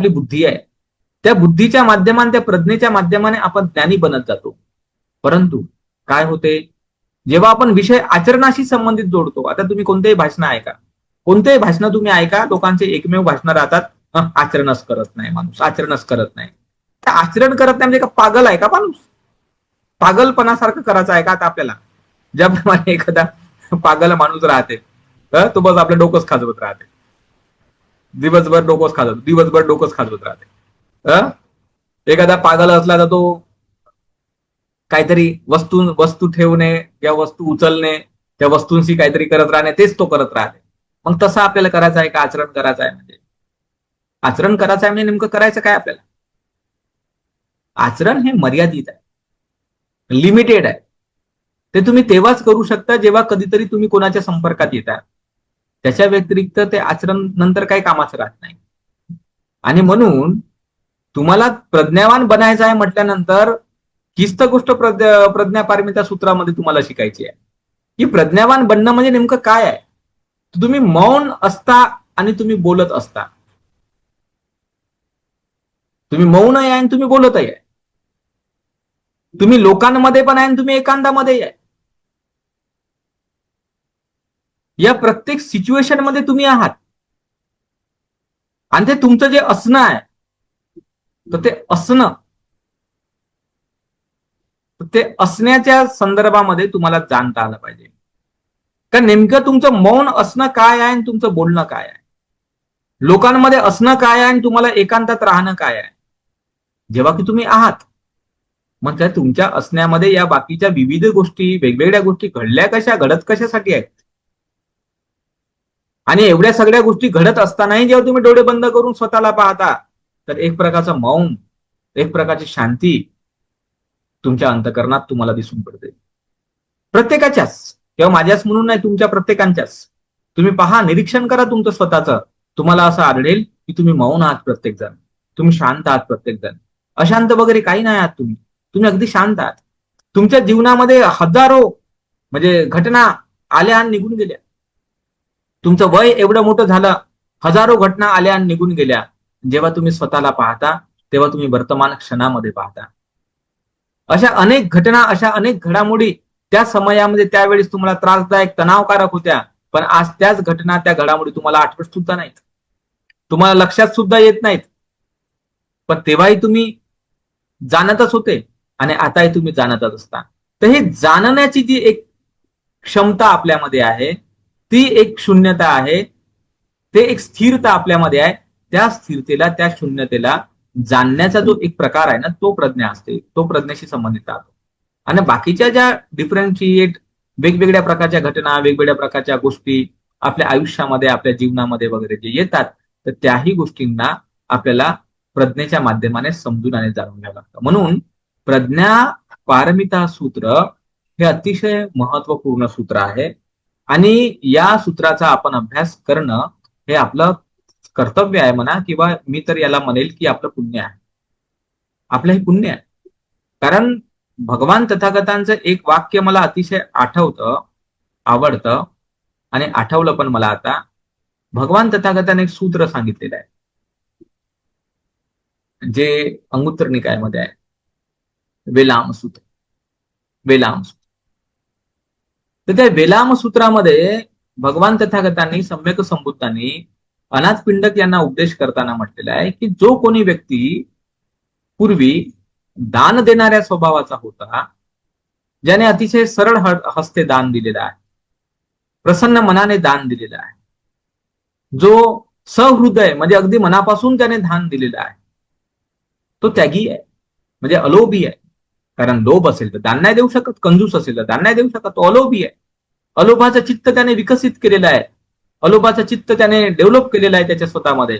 आपली बुद्धी आहे. त्या बुद्धीच्या माध्यमाने, त्या प्रज्ञेच्या माध्यमाने आपण ज्ञानी बनत जातो. परंतु काय होते, जेव्हा आपण विषय आचरणाशी संबंधित जोडतो, आता तुम्ही कोणतेही भाषण ऐका, कोणतेही भाषण तुम्ही ऐका, लोकांचे एकमेव भाषण राहतात, आचरणच करत नाही माणूस, आचरणच करत नाही. आचरण करत नाही म्हणजे का पागल आहे का माणूस? पागलपणासारखं करायचं आहे का आता आपल्याला? ज्याप्रमाणे एखादा पागल माणूस राहते, तो बस आपलं डोकंच खाजवत राहते, दिवसभर डोकंच खाजवत राहते. एखादा पागल असला तर तो काहीतरी वस्तू ठेवणे या वस्तू उचलणे, त्या वस्तूंशी काहीतरी करत राहणे, तेच तो करत राहते. मग तसं आपल्याला करायचं आहे का? आचरण करायचं आहे म्हणजे, आचरण करायचं आहे म्हणजे नेमकं करायचं काय आपल्याला? आचरण हे मर्यादित आहे, लिमिटेड आहे. ते तुम्ही तेव्हाच करू शकता जेव्हा कधीतरी तुम्ही कोणाच्या संपर्कात येता. त्याच्या व्यतिरिक्त ते आचरण नंतर काही कामाचं राहत नाही. आणि म्हणून तुम्हाला प्रज्ञावान बनायचं आहे म्हटल्यानंतर हीच तर गोष्ट प्रज्ञापारमिता सूत्रामध्ये तुम्हाला शिकायची आहे की प्रज्ञावान बनणं म्हणजे नेमकं काय आहे. तुम्ही मौन असता आणि तुम्ही बोलत असता. तुम्ही मौन आहे आणि तुम्ही बोलतही आहे. तुम्ही लोकांमध्ये पण आहे आणि तुम्ही एकांतामध्ये आहे. या प्रत्येक सिच्युएशन मध्ये तुम्ही आहात. आणि ते तुमचं जे असणं आहे, तर ते असण्याच्या संदर्भामध्ये तुम्हाला जाणता आलं पाहिजे. का नेमकं तुमचं मौन असणं काय आहे आणि तुमचं बोलणं काय आहे. लोकांमध्ये असणं काय आहे आणि तुम्हाला एकांतात राहणं काय आहे. जेव्हा की तुम्ही आहात, मग तुमच्या असण्यामध्ये या बाकीच्या विविध गोष्टी, वेगवेगळ्या गोष्टी घडत कशासाठी आहेत. आणि एवढ्या सगळ्या गोष्टी घडत असतानाही जेव्हा तुम्ही डोळे बंद करून स्वतःला पाहता, तर एक प्रकारचं मौन, एक प्रकारची शांती तुमच्या अंतःकरणात तुम्हाला दिसून पडते. प्रत्येकाच्याच, किंवा माझ्याच म्हणून नाही, तुमच्या प्रत्येकांच्याच. तुम्ही पहा, निरीक्षण करा तुमचं स्वतःचं. तुम्हाला असं आढळेल की तुम्ही मौन आहात प्रत्येक जण, तुम्ही शांत आहात प्रत्येक जण. अशांत वगैरे काही नाही आहात तुम्ही अगदी शांत आहात. तुमच्या जीवनामध्ये हजारो म्हणजे घटना आल्या आणि निघून गेल्या. तुमचं वय एवढं मोठं झालं, हजारो घटना आल्या आणि निघून गेल्या. जेव्हा तुम्ही स्वतःला पाहता, तेव्हा तुम्ही वर्तमान क्षणामध्ये पाहता. अशा अनेक घटना, अशा अनेक घडामोडी त्या समयामध्ये, त्यावेळेस तुम्हाला त्रासदायक, तणावकारक होत्या. पण आज त्याच घटना, त्या घडामोडी तुम्हाला आठवत सुद्धा नाहीत, तुम्हाला लक्षात सुद्धा येत नाहीत. पण तेव्हाही तुम्ही जाणतच होते आणि आताही तुम्ही जाणतच असता. तर हे जाणण्याची जी एक क्षमता आपल्यामध्ये आहे, ती एक शून्यता आहे, ते एक स्थिरता आपल्यामध्ये आहे. त्या स्थिरतेला, त्या शून्यतेला जाणण्याचा जो एक प्रकार आहे ना, तो प्रज्ञा असते, तो प्रज्ञेशी संबंधित राहतो. आणि बाकीच्या ज्या डिफरन्शिएट, वेगवेगळ्या प्रकारच्या घटना, वेगवेगळ्या प्रकारच्या गोष्टी आपल्या आयुष्यामध्ये, आपल्या जीवनामध्ये वगैरे जे येतात, तर त्याही गोष्टींना आपल्याला प्रज्ञेच्या माध्यमाने समजून आणि जाणून घ्यावं लागतं. म्हणून प्रज्ञा पारमिता सूत्र हे अतिशय महत्वपूर्ण सूत्र आहे. आणि या सूत्राचा आपण अभ्यास करणं हे आपलं कर्तव्य आहे म्हणा, किंवा मी तर याला म्हणेल की आपलं पुण्य आहे. आपलं हे पुण्य आहे. कारण भगवान तथागतांचं एक वाक्य मला अतिशय आठवतं, आवडतं, आणि आठवलं पण मला आता. भगवान तथागताने एक सूत्र सांगितलेलं आहे, जे अंगुत्तर निकायामध्ये आहे, वेलाम सूत्र. वेलाम सूत्र. तर त्या वेलाम सूत्रामध्ये भगवान तथागतांनी, सम्यक संबुद्धांनी अनाथ पिंडक यांना उपदेश करताना म्हटलेला आहे की जो कोणी व्यक्ती पूर्वी दान देणाऱ्या स्वभावाचा होता, ज्याने अतिशय सरळ हस्ते दान दिलेलं आहे, प्रसन्न मनाने दान दिलेलं आहे, जो सहृदय म्हणजे अगदी मनापासून त्याने दान दिलेलं आहे, तो त्यागी आहे, म्हणजे अलोभी आहे. कारण लोभ असेल तर दान नाही देऊ शकत, कंजूस असेल तर दान नाही देऊ शकत, तो अलोभी आहे. अलोभाचं चित्त त्याने विकसित केलेलं आहे, अलोभाचं चित्त त्याने डेव्हलप केलेलं आहे त्याच्या स्वतःमध्ये.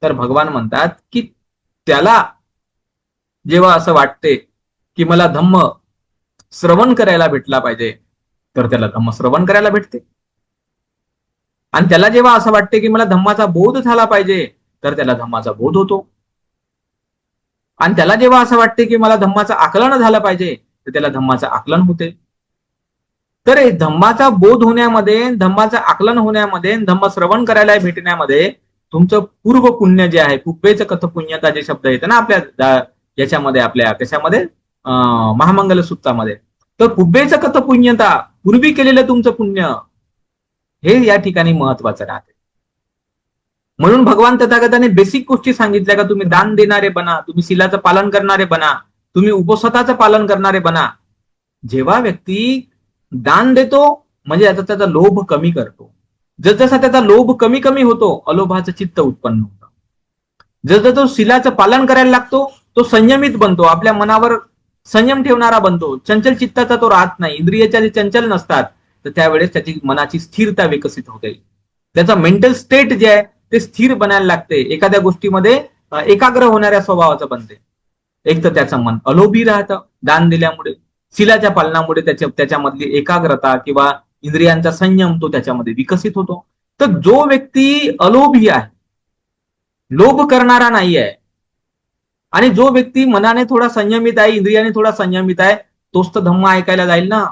तर भगवान म्हणतात की त्याला जेव्हा असं वाटते की मला धम्म श्रवण करायला भेटला पाहिजे, तर त्याला धम्म श्रवण करायला भेटते. आणि त्याला जेव्हा असं वाटते की मला धम्माचा बोध झाला पाहिजे, तर त्याला धम्माचा बोध होतो. आणि त्याला जेव्हा असं वाटते की मला धम्माचं आकलन झालं पाहिजे, तर त्याला धम्माचं आकलन होते. तर धम्माचा बोध होण्यामध्ये, धम्माचं आकलन होण्यामध्ये, धम्म श्रवण करायला भेटण्यामध्ये तुमचं पूर्व पुण्य जे आहे, पुब्बेच कथ पुण्यता जे शब्द येते ना आपल्या याच्यामध्ये, आपल्या कशामध्ये, महामंगल सूक्तामध्ये, तर पुब्बेच कथ पुण्यता, पूर्वी केलेलं तुमचं पुण्य, हे या ठिकाणी महत्वाचं राहते. म्हणून भगवान तथागताने बेसिक गोष्टी सांगितल्या, का तुम्ही दान देणारे बना, तुम्ही शिलाचं पालन करणारे बना, तुम्ही उपसताचं पालन करणारे बना. जेव्हा व्यक्ती दान देतो म्हणजे आता त्याचा लोभ कमी करतो. जसजसा त्याचा लोभ कमी कमी होतो, अलोभाचं चित्त उत्पन्न होतं. जसं तो शिलाचं पालन करायला लागतो, तो संयमित बनतो, आपल्या मनावर संयम ठेवणारा बनतो, चंचल चित्ताचा तो राहत नाही. इंद्रियाच्या जे चंचल नसतात, तर त्यावेळेस त्याची मनाची स्थिरता विकसित होते. त्याचा मेंटल स्टेट जे आहे ते स्थिर बनायला लागते, एखाद्या गोष्टीमध्ये एकाग्र होणाऱ्या स्वभावाचं बनते. एक तर त्याचं मन अलोभी राहतं दान दिल्यामुळे, शिलाच्या पालनामुळे त्याच्यामधली एकाग्रता किंवा इंद्रियांचा संयम तो त्याच्यामध्ये विकसित होतो. तर जो व्यक्ती अलोभी आहे, लोभ करणारा नाही आहे, आणि जो व्यक्ती मनाने थोडा संयमित आहे, इंद्रियाने थोडा संयमित आहे, तोच तर धम्म ऐकायला जाईल ना.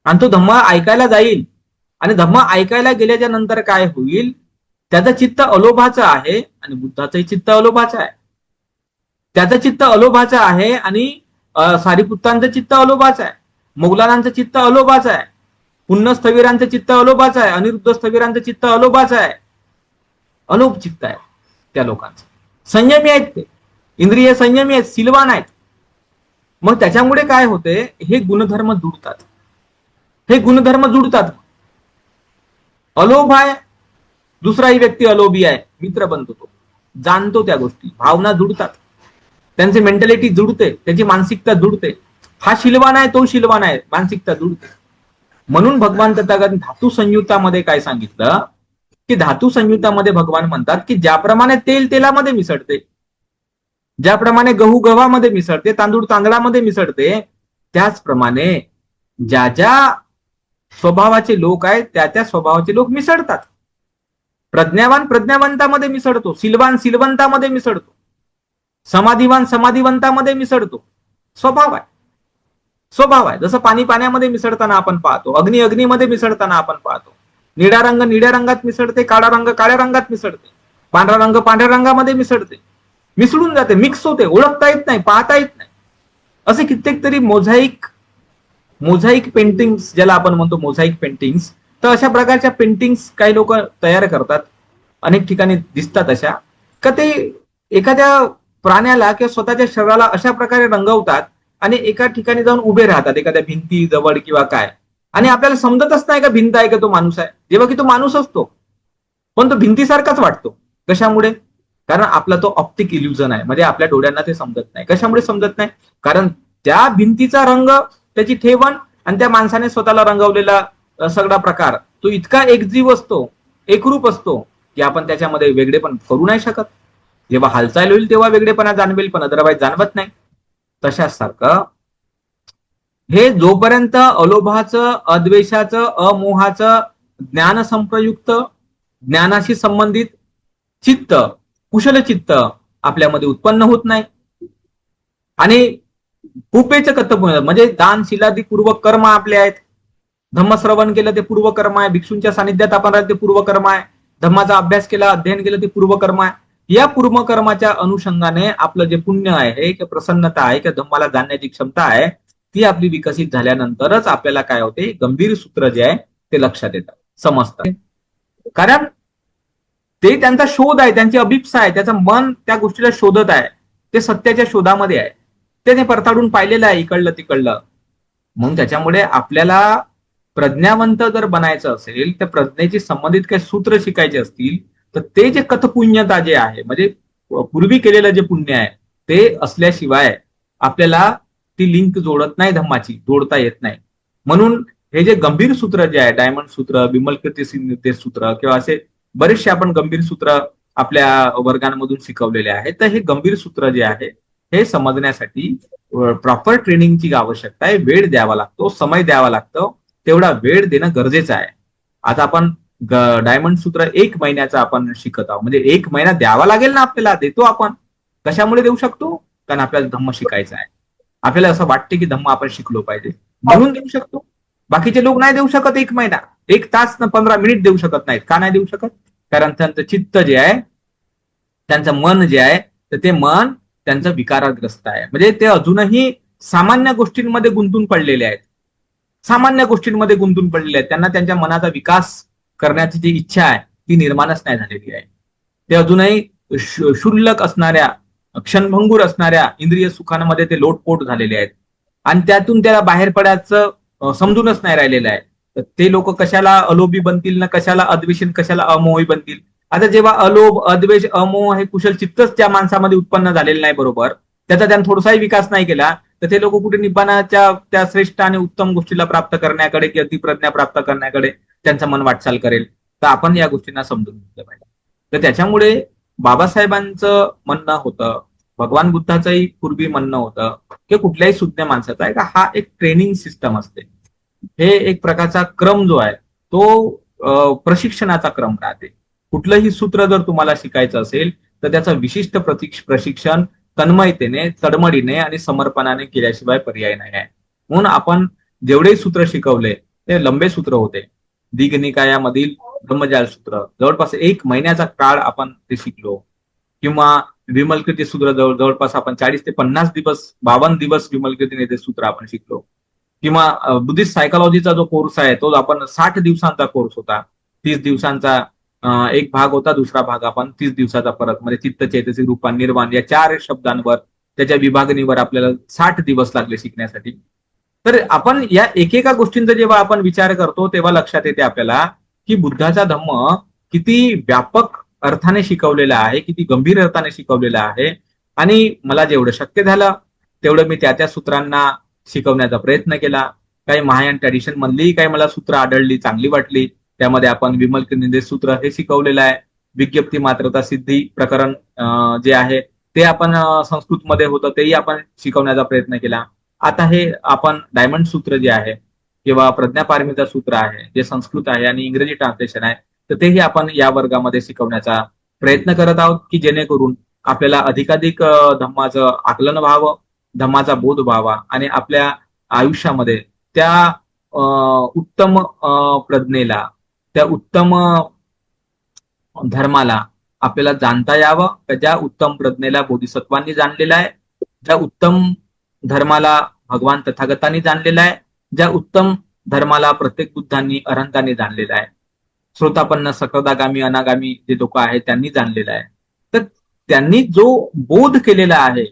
आणि तो धम्म ऐकायला जाईल, आणि धम्म ऐकायला गेल्याच्या नंतर काय होईल, त्याचं चित्त अलोभाचं आहे आणि बुद्धाचंही चित्त अलोभाचं आहे. त्याचं चित्त अलोभाचं आहे आणि सारीपुत्तांचं चित्त अलोभाचं आहे, मोगलांचं चित्त अलोभाचं आहे, पुन्य स्थविरांचं चित्त अलोभाचं आहे, अनिरुद्ध स्थविरांचं चित्त अलोभाचं आहे. अलोभ चित्त आहे त्या लोकांचं. संयमी आहेत ते, इंद्रिय संयमी आहेत, सिलवान आहेत. मग त्याच्यामुळे काय होते, हे गुणधर्म जुडतात, हे गुणधर्म जुडतात. अलोभ आहे, दुसराही व्यक्ती अलोभी आहे, मित्र बनतो, तो जाणतो त्या गोष्टी, भावना जुडतात, त्यांची मेंटॅलिटी जुडते, त्याची मानसिकता जुडते. हा शिलवान आहे, तो शिलवान आहे, मानसिकता जुडते. म्हणून भगवान तथागत धातू संयुक्तामध्ये काय सांगितलं, की धातू संयुक्तामध्ये भगवान म्हणतात की ज्याप्रमाणे तेल तेलामध्ये मिसळते, ज्याप्रमाणे गहू गव्हामध्ये मिसळते, तांदूळ तांदळामध्ये मिसळते, त्याचप्रमाणे ज्या ज्या स्वभावाचे लोक आहेत त्या त्या स्वभावाचे लोक मिसळतात. प्रज्ञावान प्रज्ञावंतामध्ये मिसळतो, सिलवान सिलवंतामध्ये मिसळतो, समाधिवान समाधिवंतामध्ये मिसळतो. स्वभाव आहे, स्वभाव आहे. जसं पाणी पाण्यामध्ये मिसळताना आपण पाहतो, अग्नी अग्नीमध्ये मिसळताना आपण पाहतो, निळा रंग निळ्या रंगात मिसळते, काळा रंग काळ्या रंगात मिसळते, पांढरा रंग पांढऱ्या रंगामध्ये मिसळते, मिसळून जाते, मिक्स होते, ओळखता येत नाही, पाहता येत नाही. असे कित्येक तरी मोझाईक पेंटिंग्स ज्याला आपण म्हणतो, मोझाईक पेंटिंग्स, तर अशा प्रकारच्या पेंटिंग्स काही लोक तयार करतात, अनेक ठिकाणी दिसतात अशा, का ते एखाद्या प्राण्याला किंवा स्वतःच्या शरीराला अशा प्रकारे रंगवतात आणि एका ठिकाणी जाऊन उभे राहतात, एखाद्या भिंती जवळ किंवा काय, आणि आपल्याला समजतच नाही का भिंत आहे का तो माणूस आहे, जेव्हा की तो माणूस असतो, पण तो भिंतीसारखाच वाटतो. कशामुळे? कारण आपला तो ऑप्टिक इल्युजन आहे, म्हणजे आपल्या डोळ्यांना ते समजत नाही. कशामुळे समजत नाही? कारण त्या भिंतीचा रंग, त्याची ठेवण आणि त्या माणसाने स्वतःला रंगवलेला सगळा प्रकार तो इतका एकजीव असतो, एकरूप असतो, की आपण त्याच्यामध्ये वेगळेपण करू नाही शकत. जेव्हा हालचाल होईल तेव्हा वेगळेपणा जाणवेल, पण अदरवाईज जाणवत नाही. तशाच सारखं हे जोपर्यंत अलोभाचं, अद्वेषाचं, अमोहाचं, ज्ञान संप्रयुक्त, ज्ञानाशी संबंधित चित्त, कुशल चित्त आपल्यामध्ये उत्पन्न होत नाही, आणि पुपेचं कर्तव्य म्हणजे दान शिलादी पूर्व कर्म आपले आहेत. धम्मश्रवण केलं ते पूर्व कर्म आहे, भिक्षूंच्या सानिध्यात आपण राहिलं ते पूर्व कर्म आहे, धम्माचा अभ्यास केला, अध्ययन केलं ते पूर्व कर्म आहे. या पूर्व कर्माच्या अनुषंगाने आपलं जे पुण्य आहे किंवा प्रसन्नता आहे किंवा धम्माला जाणण्याची क्षमता आहे, ती आपली विकसित झाल्यानंतरच आपल्याला काय होते, गंभीर सूत्र जे आहे ते लक्षात येतात, समजतात. कारण ते त्यांचा शोध आहे, त्यांची अभिप्सा आहे, त्याचं मन त्या गोष्टीला शोधत आहे, ते सत्याच्या शोधामध्ये आहे, त्याने परताडून पाहिलेलं आहे इकडलं तिकडलं. म्हणून त्याच्यामुळे आपल्याला प्रज्ञावंत जर बनायचं असेल, तर प्रज्ञेची संबंधित काही सूत्र शिकायचे असतील, तर ते जे कथपुण्यता जे आहे, म्हणजे पूर्वी केलेलं जे पुण्य आहे ते असल्याशिवाय आपल्याला ती लिंक जोडत नाही, धम्माची जोडता येत नाही. म्हणून हे जे गंभीर सूत्र जे आहे, डायमंड सूत्र, विमल कीर्ती निर्देश सूत्र किंवा असे बरेचसे आपण गंभीर सूत्र आपल्या वर्गांमधून शिकवलेले आहेत, तर हे गंभीर सूत्र जे आहे हे समजण्यासाठी प्रॉपर ट्रेनिंगची आवश्यकता आहे, वेळ द्यावा लागतो, समय द्यावा लागतो, तेवढा वेळ देणं गरजेचं आहे. आता आपण डायमंड सूत्र 1 महिन्याचा आपण शिकत आहोत, म्हणजे 1 महिना द्यावा लागेल ना आपल्याला, देतो आपण. कशामुळे देऊ शकतो? कारण आपल्याला धम्म शिकायचा आहे, आपल्याला असं वाटते की धम्म आपण शिकलो पाहिजे, म्हणून देऊ शकतो. बाकीचे लोक नाही देऊ शकत 1 महिना, 1 तास न 15 मिनिट देऊ शकत नाहीत. का नाही देऊ शकत? कारण त्यांचं चित्त जे आहे, त्यांचं मन जे आहे, तर ते मन त्यांचं विकारग्रस्त आहे. म्हणजे ते अजूनही सामान्य गोष्टींमध्ये गुंतून पडलेले आहेत. सामान्य गोष्टींमध्ये गुंतून पडलेले आहेत. त्यांना त्यांच्या मनाचा विकास करण्याची जी इच्छा आहे ती निर्माणच नाही झालेली आहे. ते अजूनही क्षुल्लक असणाऱ्या, क्षणभंगूर असणाऱ्या इंद्रिय सुखांमध्ये ते लोटपोट झालेले आहेत आणि त्यातून त्याला बाहेर पडायचं समजूनच नाही राहिलेलं आहे. तर ते लोक कशाला अलोभी बनतील ना कशाला अद्वेषी, कशाला अमोही बनतील. आता जेव्हा अलोभ, अद्वेष, अमोह हे कुशल चित्तच त्या माणसामध्ये उत्पन्न झालेलं नाही बरोबर, त्याचा त्यानं थोडासाही विकास नाही केला, तर ते लोक कुठे निब्बाणाच्या त्या श्रेष्ठ आणि उत्तम गोष्टीला प्राप्त करण्याकडे किंवा ती प्रज्ञा प्राप्त करण्याकडे त्यांचं मन वाटचाल करेल. तर आपण या गोष्टींना समजून घेतलं पाहिजे. तर त्याच्यामुळे बाबासाहेबांचं म्हणणं होतं, भगवान बुद्धाचंही पूर्वी म्हणणं होतं की कुठल्याही सुज्ञ माणसाचा आहे का हा एक ट्रेनिंग सिस्टम असते. हे एक प्रकारचा क्रम जो आहे तो प्रशिक्षणाचा क्रम राहते. कुठलंही सूत्र जर तुम्हाला शिकायचं असेल तर त्याचं विशिष्ट प्रशिक्षण तन्मयतेने, तडमडीने आणि समर्पणाने केल्याशिवाय पर्याय नाही आहे. म्हणून आपण जेवढे सूत्र शिकवले ते लंबे सूत्र होते. दीघनिकायामधील ब्रह्मजाल सूत्र जवळपास 1 महिन्याचा काळ आपण ते शिकलो. किंवा विमलकृती सूत्र जवळपास आपण 40 ते 50 दिवस, 52 दिवस विमलकृतीने ते सूत्र आपण शिकलो. किंवा बुद्धिस्ट सायकोलॉजीचा जो कोर्स आहे तो आपण 60 दिवसांचा कोर्स होता. 30 दिवसांचा एक भाग होता, दुसरा भाग आपण 30 दिवसाचा परत, म्हणजे चित्त, चैतसिक, रूपान, निर्वाण या 4 शब्दांवर, त्याच्या विभागणीवर आपल्याला 60 दिवस लागले शिकण्यासाठी. तर आपण या एकेका गोष्टींचा जेव्हा आपण विचार करतो तेव्हा लक्षात येते आपल्याला की बुद्धाचा धम्म किती व्यापक अर्थाने शिकवलेला आहे, किती गंभीर अर्थाने शिकवलेला आहे. आणि मला जेवढं शक्य झालं तेवढं मी त्या सूत्रांना शिकवण्याचा प्रयत्न केला. काही महायान ट्रॅडिशन मधली काही मला सूत्र आढळली, चांगली वाटली. त्यामध्ये आपण विमलनिदेश सूत्र हे शिकवलेलं आहे. विज्ञप्ती मात्रता सिद्धी प्रकरण जे आहे ते आपण संस्कृतमध्ये होतं तेही आपण शिकवण्याचा प्रयत्न केला. आता हे आपण डायमंड सूत्र जे आहे किंवा प्रज्ञापारमिता सूत्र आहे जे संस्कृत आहे आणि इंग्रजी ट्रान्सलेशन आहे, तर तेही आपण या वर्गामध्ये शिकवण्याचा प्रयत्न करत आहोत की जेणेकरून आपल्याला अधिकाधिक धम्माचं आकलन व्हावं, धम्माचा बोध व्हावा आणि आपल्या आयुष्यामध्ये त्या उत्तम प्रज्ञेला, त्या उत्तम धर्माला आपल्याला जाणता यावं. ज्या उत्तम प्रज्ञेला बोधिसत्वांनी जाणलेला आहे, ज्या उत्तम धर्माला भगवान तथागतांनी जाणलेला आहे, ज्या उत्तम धर्माला प्रत्येक बुद्धांनी, अरहंतांनी जाणलेला आहे, श्रोतापन्न, सकृदागामी, अनागामी जे लोक आहेत त्यांनी जाणलेला आहे. तर त्यांनी जो बोध केलेला आहे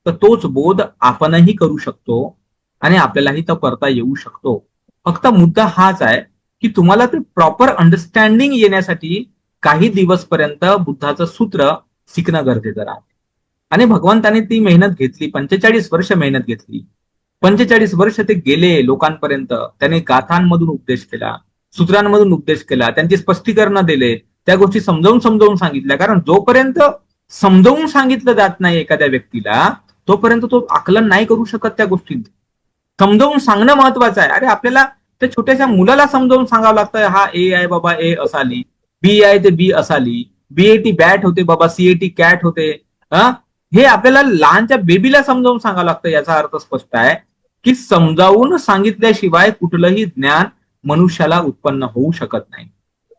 तर तोच बोध आपणही करू शकतो आणि आपल्यालाही तो करता येऊ शकतो. फक्त मुद्दा हाच आहे की तुम्हाला ते प्रॉपर अंडरस्टँडिंग येण्यासाठी काही दिवसपर्यंत बुद्धाचं सूत्र शिकणं गरजेचं राहते. आणि भगवंताने ती मेहनत घेतली, 45 वर्ष मेहनत घेतली. 45 वर्ष ते गेले लोकांपर्यंत, त्याने गाथांमधून उपदेश केला, सूत्रांमधून उपदेश केला, त्यांची स्पष्टीकरण दिले, त्या गोष्टी समजावून समजावून सांगितल्या. कारण जोपर्यंत समजावून सांगितलं जात नाही एखाद्या व्यक्तीला तोपर्यंत तो आकलन नाही करू शकत त्या गोष्टींचं. समजावून सांगणं महत्वाचं आहे. अरे आपल्याला त्या छोट्याशा मुलाला समजावून सांगावं लागतं, हा ए आहे बाबा, ए असाली, बी आहे ते बी असाली, बीएटी बॅट होते बाबा, सीएटी कॅट होते. हे आपल्याला लहानच्या बेबीला समजावून सांगावं लागतं. याचा अर्थ स्पष्ट आहे की समजावून सांगितल्याशिवाय कुठलंही ज्ञान मनुष्याला उत्पन्न होऊ शकत नाही.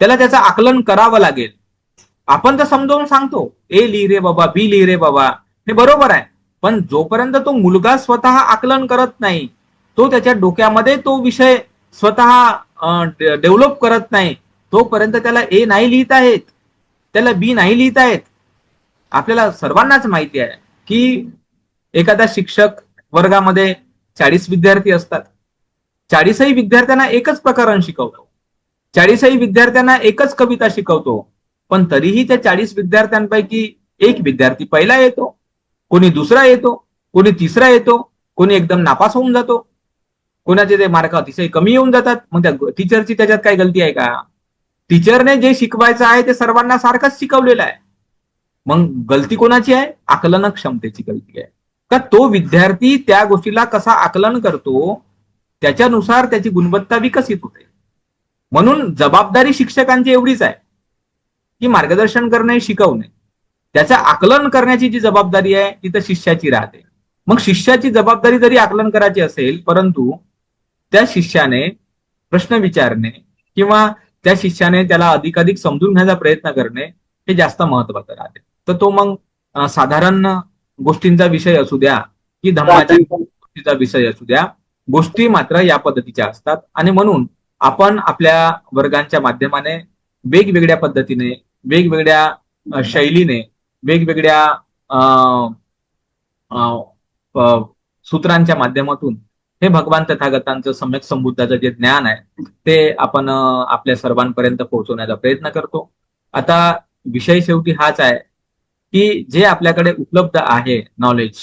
त्याला त्याचं आकलन करावं लागेल. आपण तर समजावून सांगतो, ए लिहि रे बाबा, बी लिहि रे बाबा, हे बरोबर आहे. पण जोपर्यंत तो मुलगा स्वतः आकलन करत नाही, तो त्याच्या डोक्यामध्ये तो विषय स्वतः डेव्हलप करत नाही, तोपर्यंत त्याला ए नाही लिहिता येत, त्याला बी नाही लिहिता येत. आपल्याला सर्वांनाच माहिती आहे की एखादा शिक्षक वर्गामध्ये 40 विद्यार्थी असतात. 40ही विद्यार्थ्यांना एकच प्रकरण शिकवतो, 40ही विद्यार्थ्यांना एकच कविता शिकवतो. पण तरीही त्या 40 विद्यार्थ्यांपैकी एक विद्यार्थी पहिला येतो, कोणी दुसरा येतो, कोणी तिसरा येतो, कोणी एकदम नापास होऊन जातो, कोणाचे ते मार्क अतिशय कमी येऊन जातात. मग त्या टीचरची त्याच्यात काय गलती आहे का? टीचरने जे शिकवायचं आहे ते सर्वांना सारखंच शिकवलेलं आहे. मग गलती कोणाची आहे? आकलन क्षमतेची गलती आहे. का तो विद्यार्थी त्या गोष्टीला कसा आकलन करतो त्याच्यानुसार त्याची गुणवत्ता विकसित होते. म्हणून जबाबदारी शिक्षकांची एवढीच आहे की मार्गदर्शन करणे, शिकवणे. त्याचं आकलन करण्याची जी जबाबदारी आहे ती तर शिष्याची राहते. मग शिष्याची जबाबदारी जरी आकलन करायची असेल, परंतु त्या शिष्याने प्रश्न विचारणे किंवा त्या शिष्याने त्याला अधिकाधिक समजून घ्यायचा प्रयत्न करणे हे जास्त महत्वाचं राहते. तर तो मग साधारण गोष्टींचा विषय असू द्या की धम्माच्या गोष्टीचा विषय असू द्या, गोष्टी मात्र या पद्धतीच्या असतात. आणि म्हणून आपण आपल्या वर्गांच्या माध्यमाने वेगवेगळ्या पद्धतीने, वेगवेगळ्या शैलीने, वेगवेगळ्या सूत्रांच्या माध्यमातून हे भगवान तथागतांचं सम्यक संबुद्धाचं जे ज्ञान आहे ते आपण आपल्या सर्वांपर्यंत पोहोचवण्याचा प्रयत्न करतो. आता विषय शेवटी हाच आहे की जे आपल्याकडे उपलब्ध आहे नॉलेज,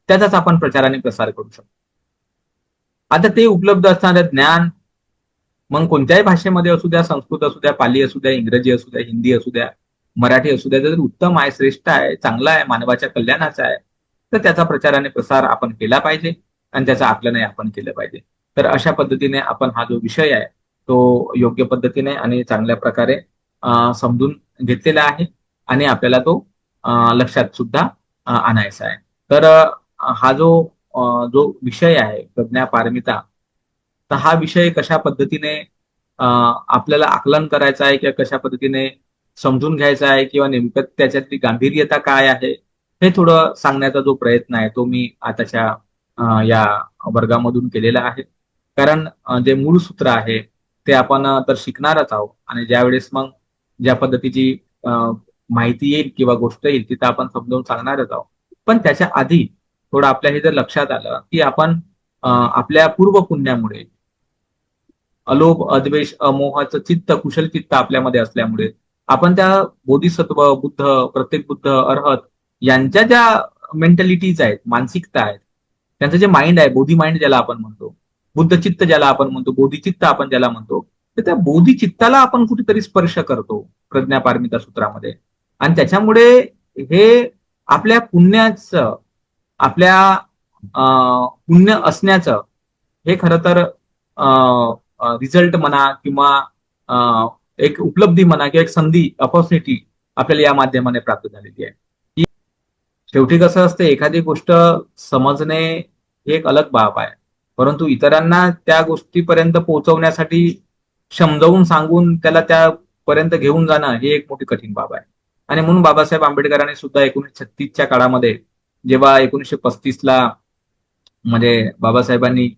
त्याचाच आपण प्रचार आणि प्रसार करू शकतो. आता ते उपलब्ध असणारं ज्ञान मग कोणत्याही भाषेमध्ये असू द्या, संस्कृत असू द्या, पाली असू द्या, इंग्रजी असू द्या, हिंदी असू द्या, मराठी असू द्या, जर उत्तम आहे, श्रेष्ठ आहे, चांगला आहे, मानवाच्या कल्याणाचा आहे, तर त्याचा प्रचार आणि प्रसार आपण केला पाहिजे आणि त्याचं आकलनही आपण केलं पाहिजे. तर अशा पद्धतीने आपण हा जो विषय आहे तो योग्य पद्धतीने आणि चांगल्या प्रकारे समजून घेतलेला आहे आणि आपल्याला तो लक्षात सुद्धा आणायचा आहे. तर हा जो विषय आहे प्रज्ञापारमिता, तर हा विषय कशा पद्धतीने आपल्याला आकलन करायचा आहे किंवा कशा पद्धतीने समजून घ्यायचा आहे किंवा नेमकं त्याच्यातली गांभीर्यता काय आहे हे थोडं सांगण्याचा जो प्रयत्न आहे तो मी आताच्या या वर्गामधून केलेला आहे. कारण जे मूळ सूत्र आहे ते आपण तर शिकणारच आहोत आणि ज्यावेळेस मग ज्या पद्धतीची माहिती येईल किंवा गोष्ट येईल तिथं आपण समजावून सांगणारच आहोत. पण त्याच्या आधी थोडं आपल्या हे जर लक्षात आलं की आपण आपल्या पूर्व पुण्यामुळे अलोभ, अद्वेष, अमोहाचं चित्त, कुशल चित्त आपल्यामध्ये असल्यामुळे आपण त्या बोधिसत्व, बुद्ध, प्रत्येक बुद्ध, अरहत यांच्या ज्या मेंटॅलिटीज आहेत, मानसिकता आहेत, त्यांचं जे माइंड आहे, बोधी माइंड ज्याला आपण म्हणतो, बुद्ध चित्त ज्याला आपण म्हणतो, बोधिचित्त आपण ज्याला म्हणतो, तर त्या बोधिचित्ताला आपण कुठेतरी स्पर्श करतो प्रज्ञापारमिता सूत्रामध्ये. आणि त्याच्यामुळे हे आपल्या पुण्याचं, आपल्या पुण्य असण्याचं हे खरं तर रिझल्ट म्हणा किंवा एक उपलब्धी म्हणा किंवा एक संधी, अपॉर्च्युनिटी आपल्याला या माध्यमाने प्राप्त झालेली आहे. की शेवटी कसं असतं, एखादी गोष्ट समजणे ही एक अलग बाब आहे, परंतु इतरांना त्या गोष्टीपर्यंत पोहोचवण्यासाठी समजावून सांगून त्याला त्यापर्यंत घेऊन जाणं ही एक मोठी कठीण बाब आहे. आणि म्हणून बाबासाहेब आंबेडकरांनी सुद्धा 1936च्या काळामध्ये, जेव्हा 1935ला म्हणजे बाबासाहेबांनी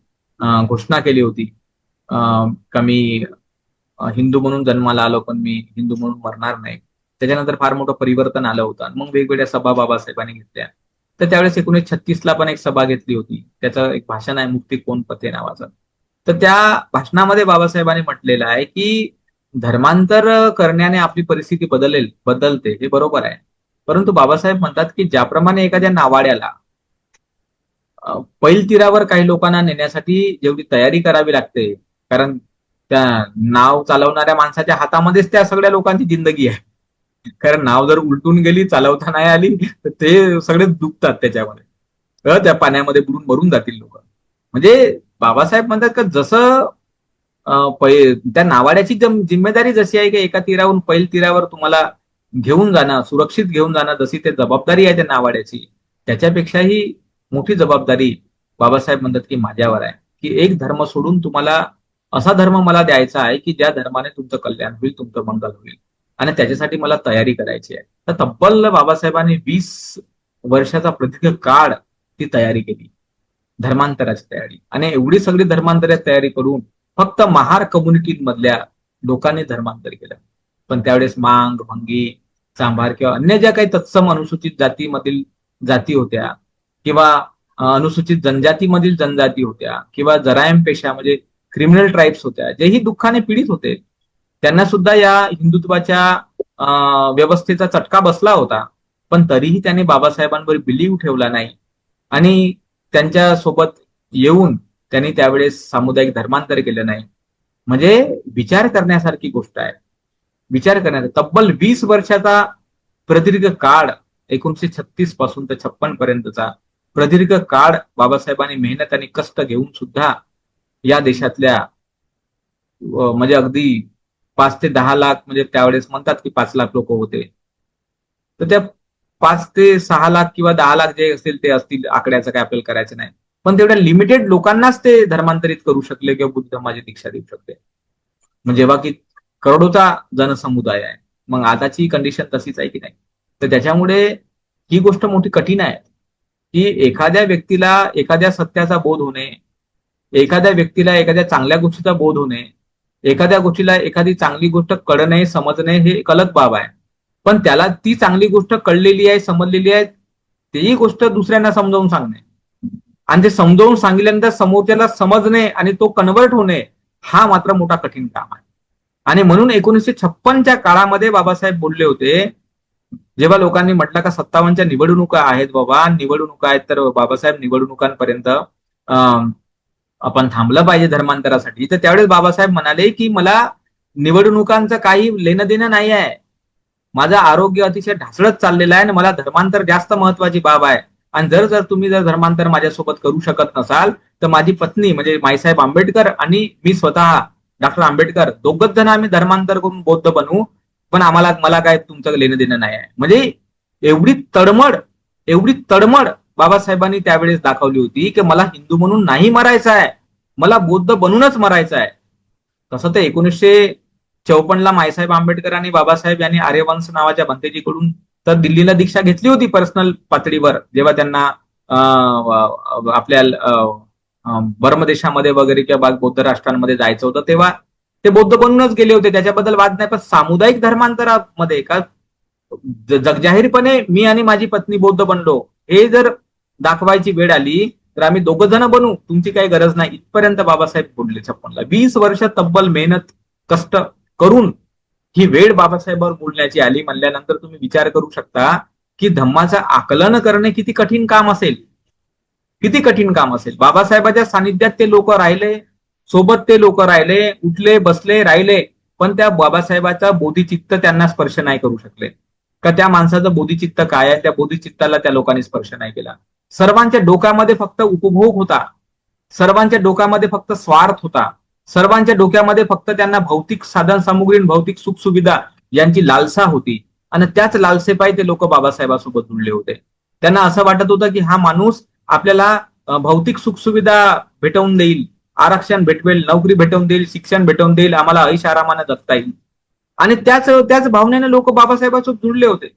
घोषणा केली होती का मी हिंदू म्हणून जन्माला आलो पण मी हिंदू म्हणून मरणार नाही, त्याच्यानंतर फार मोठं परिवर्तन आलं होतं. मग वेगवेगळ्या सभा बाबासाहेबांनी घेतल्या. तर त्यावेळेस 1936ला पण एक सभा घेतली होती, त्याचं एक भाषण आहे मुक्ती कोण पथे नावाचं. तर त्या भाषणामध्ये बाबासाहेबांनी म्हटलेलं आहे की धर्मांतर करण्याने आपली परिस्थिती बदलते, हे बरोबर आहे. परंतु बाबासाहेब म्हणतात की ज्याप्रमाणे एखाद्या नावाड्याला पैलतीरावर काही लोकांना नेण्यासाठी जेवढी तयारी करावी लागते, कारण त्या नाव चालवणाऱ्या माणसाच्या हातामध्येच त्या सगळ्या लोकांची जिंदगी आहे. कारण नाव जर उलटून गेली, चालवता नाही आली, तर ते सगळे डुबतात त्याच्यामध्ये, त्या पाण्यामध्ये बुडून मरून जातील लोक. म्हणजे बाबासाहेब म्हणतात का जसं त्या नावाड्याची जिम्मेदारी जशी आहे की एका तीरावरून पैल तीरावर तुम्हाला घेऊन जाणं, सुरक्षित घेऊन जाणं, जशी ते जबाबदारी आहे त्या नावाड्याची, त्याच्यापेक्षाही मोठी जबाबदारी बाबासाहेब म्हणतात की माझ्यावर आहे, की एक धर्म सोडून तुम्हाला असा धर्म मला द्यायचा आहे की ज्या धर्माने तुमचं कल्याण होईल, तुमचं मंगल होईल, आणि त्याच्यासाठी मला तयारी करायची आहे. तर तब्बल बाबासाहेबांनी 20 वर्षाचा प्रदीर्घ काळ ती तयारी केली, धर्मांतराची तयारी. आणि एवढी सगळी धर्मांतराची तयारी करून फक्त महार कम्युनिटीमधल्या लोकांनी धर्मांतर केलं. पण त्यावेळेस मांग, भंगी, चांभार किंवा अन्य ज्या काही तत्सम अनुसूचित जातीमधील जाती होत्या किंवा अनुसूचित जनजातीमधील जनजाती होत्या किंवा जरायम पेशा म्हणजे क्रिमिनल ट्राईब्स होत्या, जेही दुःखाने पीडित होते, त्यांना सुद्धा या हिंदुत्वाच्या व्यवस्थेचा चटका बसला होता. पण तरीही त्यांनी बाबासाहेबांवर बिलीव्ह ठेवला नाही आणि त्यांच्या सोबत येऊन त्यांनी त्यावेळेस सामुदायिक धर्मांतर केलं नाही. म्हणजे विचार करण्यासारखी गोष्ट आहे. विचार करण्याचा तब्बल 20 वर्षाचा प्रदीर्घ काळ, 1936 पासून ते 56 पर्यंतचा प्रदीर्घ काळ बाबासाहेबांनी मेहनत आणि कष्ट घेऊन सुद्धा या देशातल्या म्हणजे अगदी 5 ते 10 लाख, म्हणजे त्यावेळेस म्हणतात की 5 लाख लोक होते, तर त्या 5 ते 6 लाख किंवा 10 लाख जे असतील ते असतील, आकड्याचं काय आपल्याला करायचं नाही, पण तेवढ्या लिमिटेड लोकांनाच ते धर्मांतरित करू शकले किंवा बुद्ध धर्माची दीक्षा देऊ शकले. म्हणजे जेव्हा की करोडोचा जनसमुदाय आहे. मग आताची कंडिशन तशीच आहे की नाही? तर त्याच्यामुळे ही गोष्ट मोठी कठीण आहे की एखाद्या व्यक्तीला एखाद्या सत्याचा बोध होणे, एखाद्या व्यक्तीला एखाद्या चांगल्या गोष्टीचा बोध होणे, एखाद्या गोष्टीला एखादी चांगली गोष्ट कळणे समजणे हे एक अलग बाब आहे. पण त्याला ती चांगली गोष्ट कळलेली आहे, समजलेली आहे, तेही गोष्ट दुसऱ्यांना समजावून सांगणे आणि ते समजावून सांगितल्यानंतर समोरच्याला समजणे आणि तो कन्व्हर्ट होणे, हा मात्र मोठा कठीण काम आहे. आणि म्हणून 1956च्या काळामध्ये बाबासाहेब बोलले होते, जेव्हा लोकांनी म्हटलं का 57च्या निवडणुका आहेत बाबा, निवडणुका आहेत, तर बाबासाहेब निवडणुकांपर्यंत आपण थांबलं पाहिजे धर्मांतरासाठी. तर त्यावेळेस बाबासाहेब म्हणाले की मला निवडणुकांचं काही लेणं देणं नाही आहे. माझं आरोग्य अतिशय ढासळत चाललेलं आहे आणि मला धर्मांतर जास्त महत्वाची बाब आहे. आणि जर जर तुम्ही जर धर्मांतर माझ्यासोबत करू शकत नसाल तर माझी पत्नी म्हणजे माईसाहेब आंबेडकर आणि मी स्वतः डॉक्टर आंबेडकर दोघच जण आम्ही धर्मांतर करून बौद्ध बनवू, पण मला काय तुमचं लेणं देणं नाही आहे. म्हणजे एवढी तडमड, एवढी तडमड बाबासाहेबांनी त्यावेळेस दाखवली होती की मला हिंदू म्हणून नाही मरायचं आहे, मला बौद्ध बनूनच मरायचं आहे. तसं ते 1954ला माईसाहेब आंबेडकर आणि बाबासाहेब यांनी आर्यवंश नावाच्या भंतेजीकडून तर दिल्लीला दीक्षा घेतली होती पर्सनल पातळीवर, जेव्हा त्यांना आपल्या बर्म देशामध्ये वगैरे किंवा बौद्ध राष्ट्रांमध्ये जायचं होतं तेव्हा ते बौद्ध बनूनच गेले होते, त्याच्याबद्दल वाद नाही. पण सामुदायिक धर्मांतरामध्ये का जगजाहीरपणे मी आणि माझी पत्नी बौद्ध बनलो हे जर दाखवायची वेळ आली तर आम्ही दोघं जण बनू, तुमची काही गरज नाही, इथपर्यंत बाबासाहेब बोलले 56ला. 20 वर्ष तब्बल मेहनत कष्ट करून ही वेळ बाबासाहेबांवर बोलण्याची आली म्हणल्यानंतर तुम्ही विचार करू शकता की धम्माचं आकलन करणे किती कठीण काम असेल, किती कठीण काम असेल. बाबासाहेबांच्या सानिध्यात ते लोक राहिले, सोबत ते लोक राहिले, उठले बसले राहिले, पण त्या बाबासाहेबाचा बोधिचित्त त्यांना स्पर्श नाही करू शकले. का त्या माणसाचं बोधिचित्त काय आहे, त्या बोधिचित्ताला त्या लोकांनी स्पर्श नाही केला. सर्वांच्या डोक्यामध्ये फक्त उपभोग होता, सर्वांच्या डोक्यामध्ये फक्त स्वार्थ होता, सर्वांच्या डोक्यामध्ये फक्त त्यांना भौतिक साधन सामुग्री, भौतिक सुख सुविधा यांची लालसा होती. आणि त्याच लालसेपायी ते लोक बाबासाहेबांसोबत जुळले होते. त्यांना असं वाटत होतं की हा माणूस आपल्याला भौतिक सुखसुविधा भेटवून देईल, आरक्षण भेटवेल, नोकरी भेटवून देईल, शिक्षण भेटवून देईल, आम्हाला ऐश आरामाने जगता येईल. आणि त्याच भावनेने लोक बाबासाहेबांसोबत जुळले होते.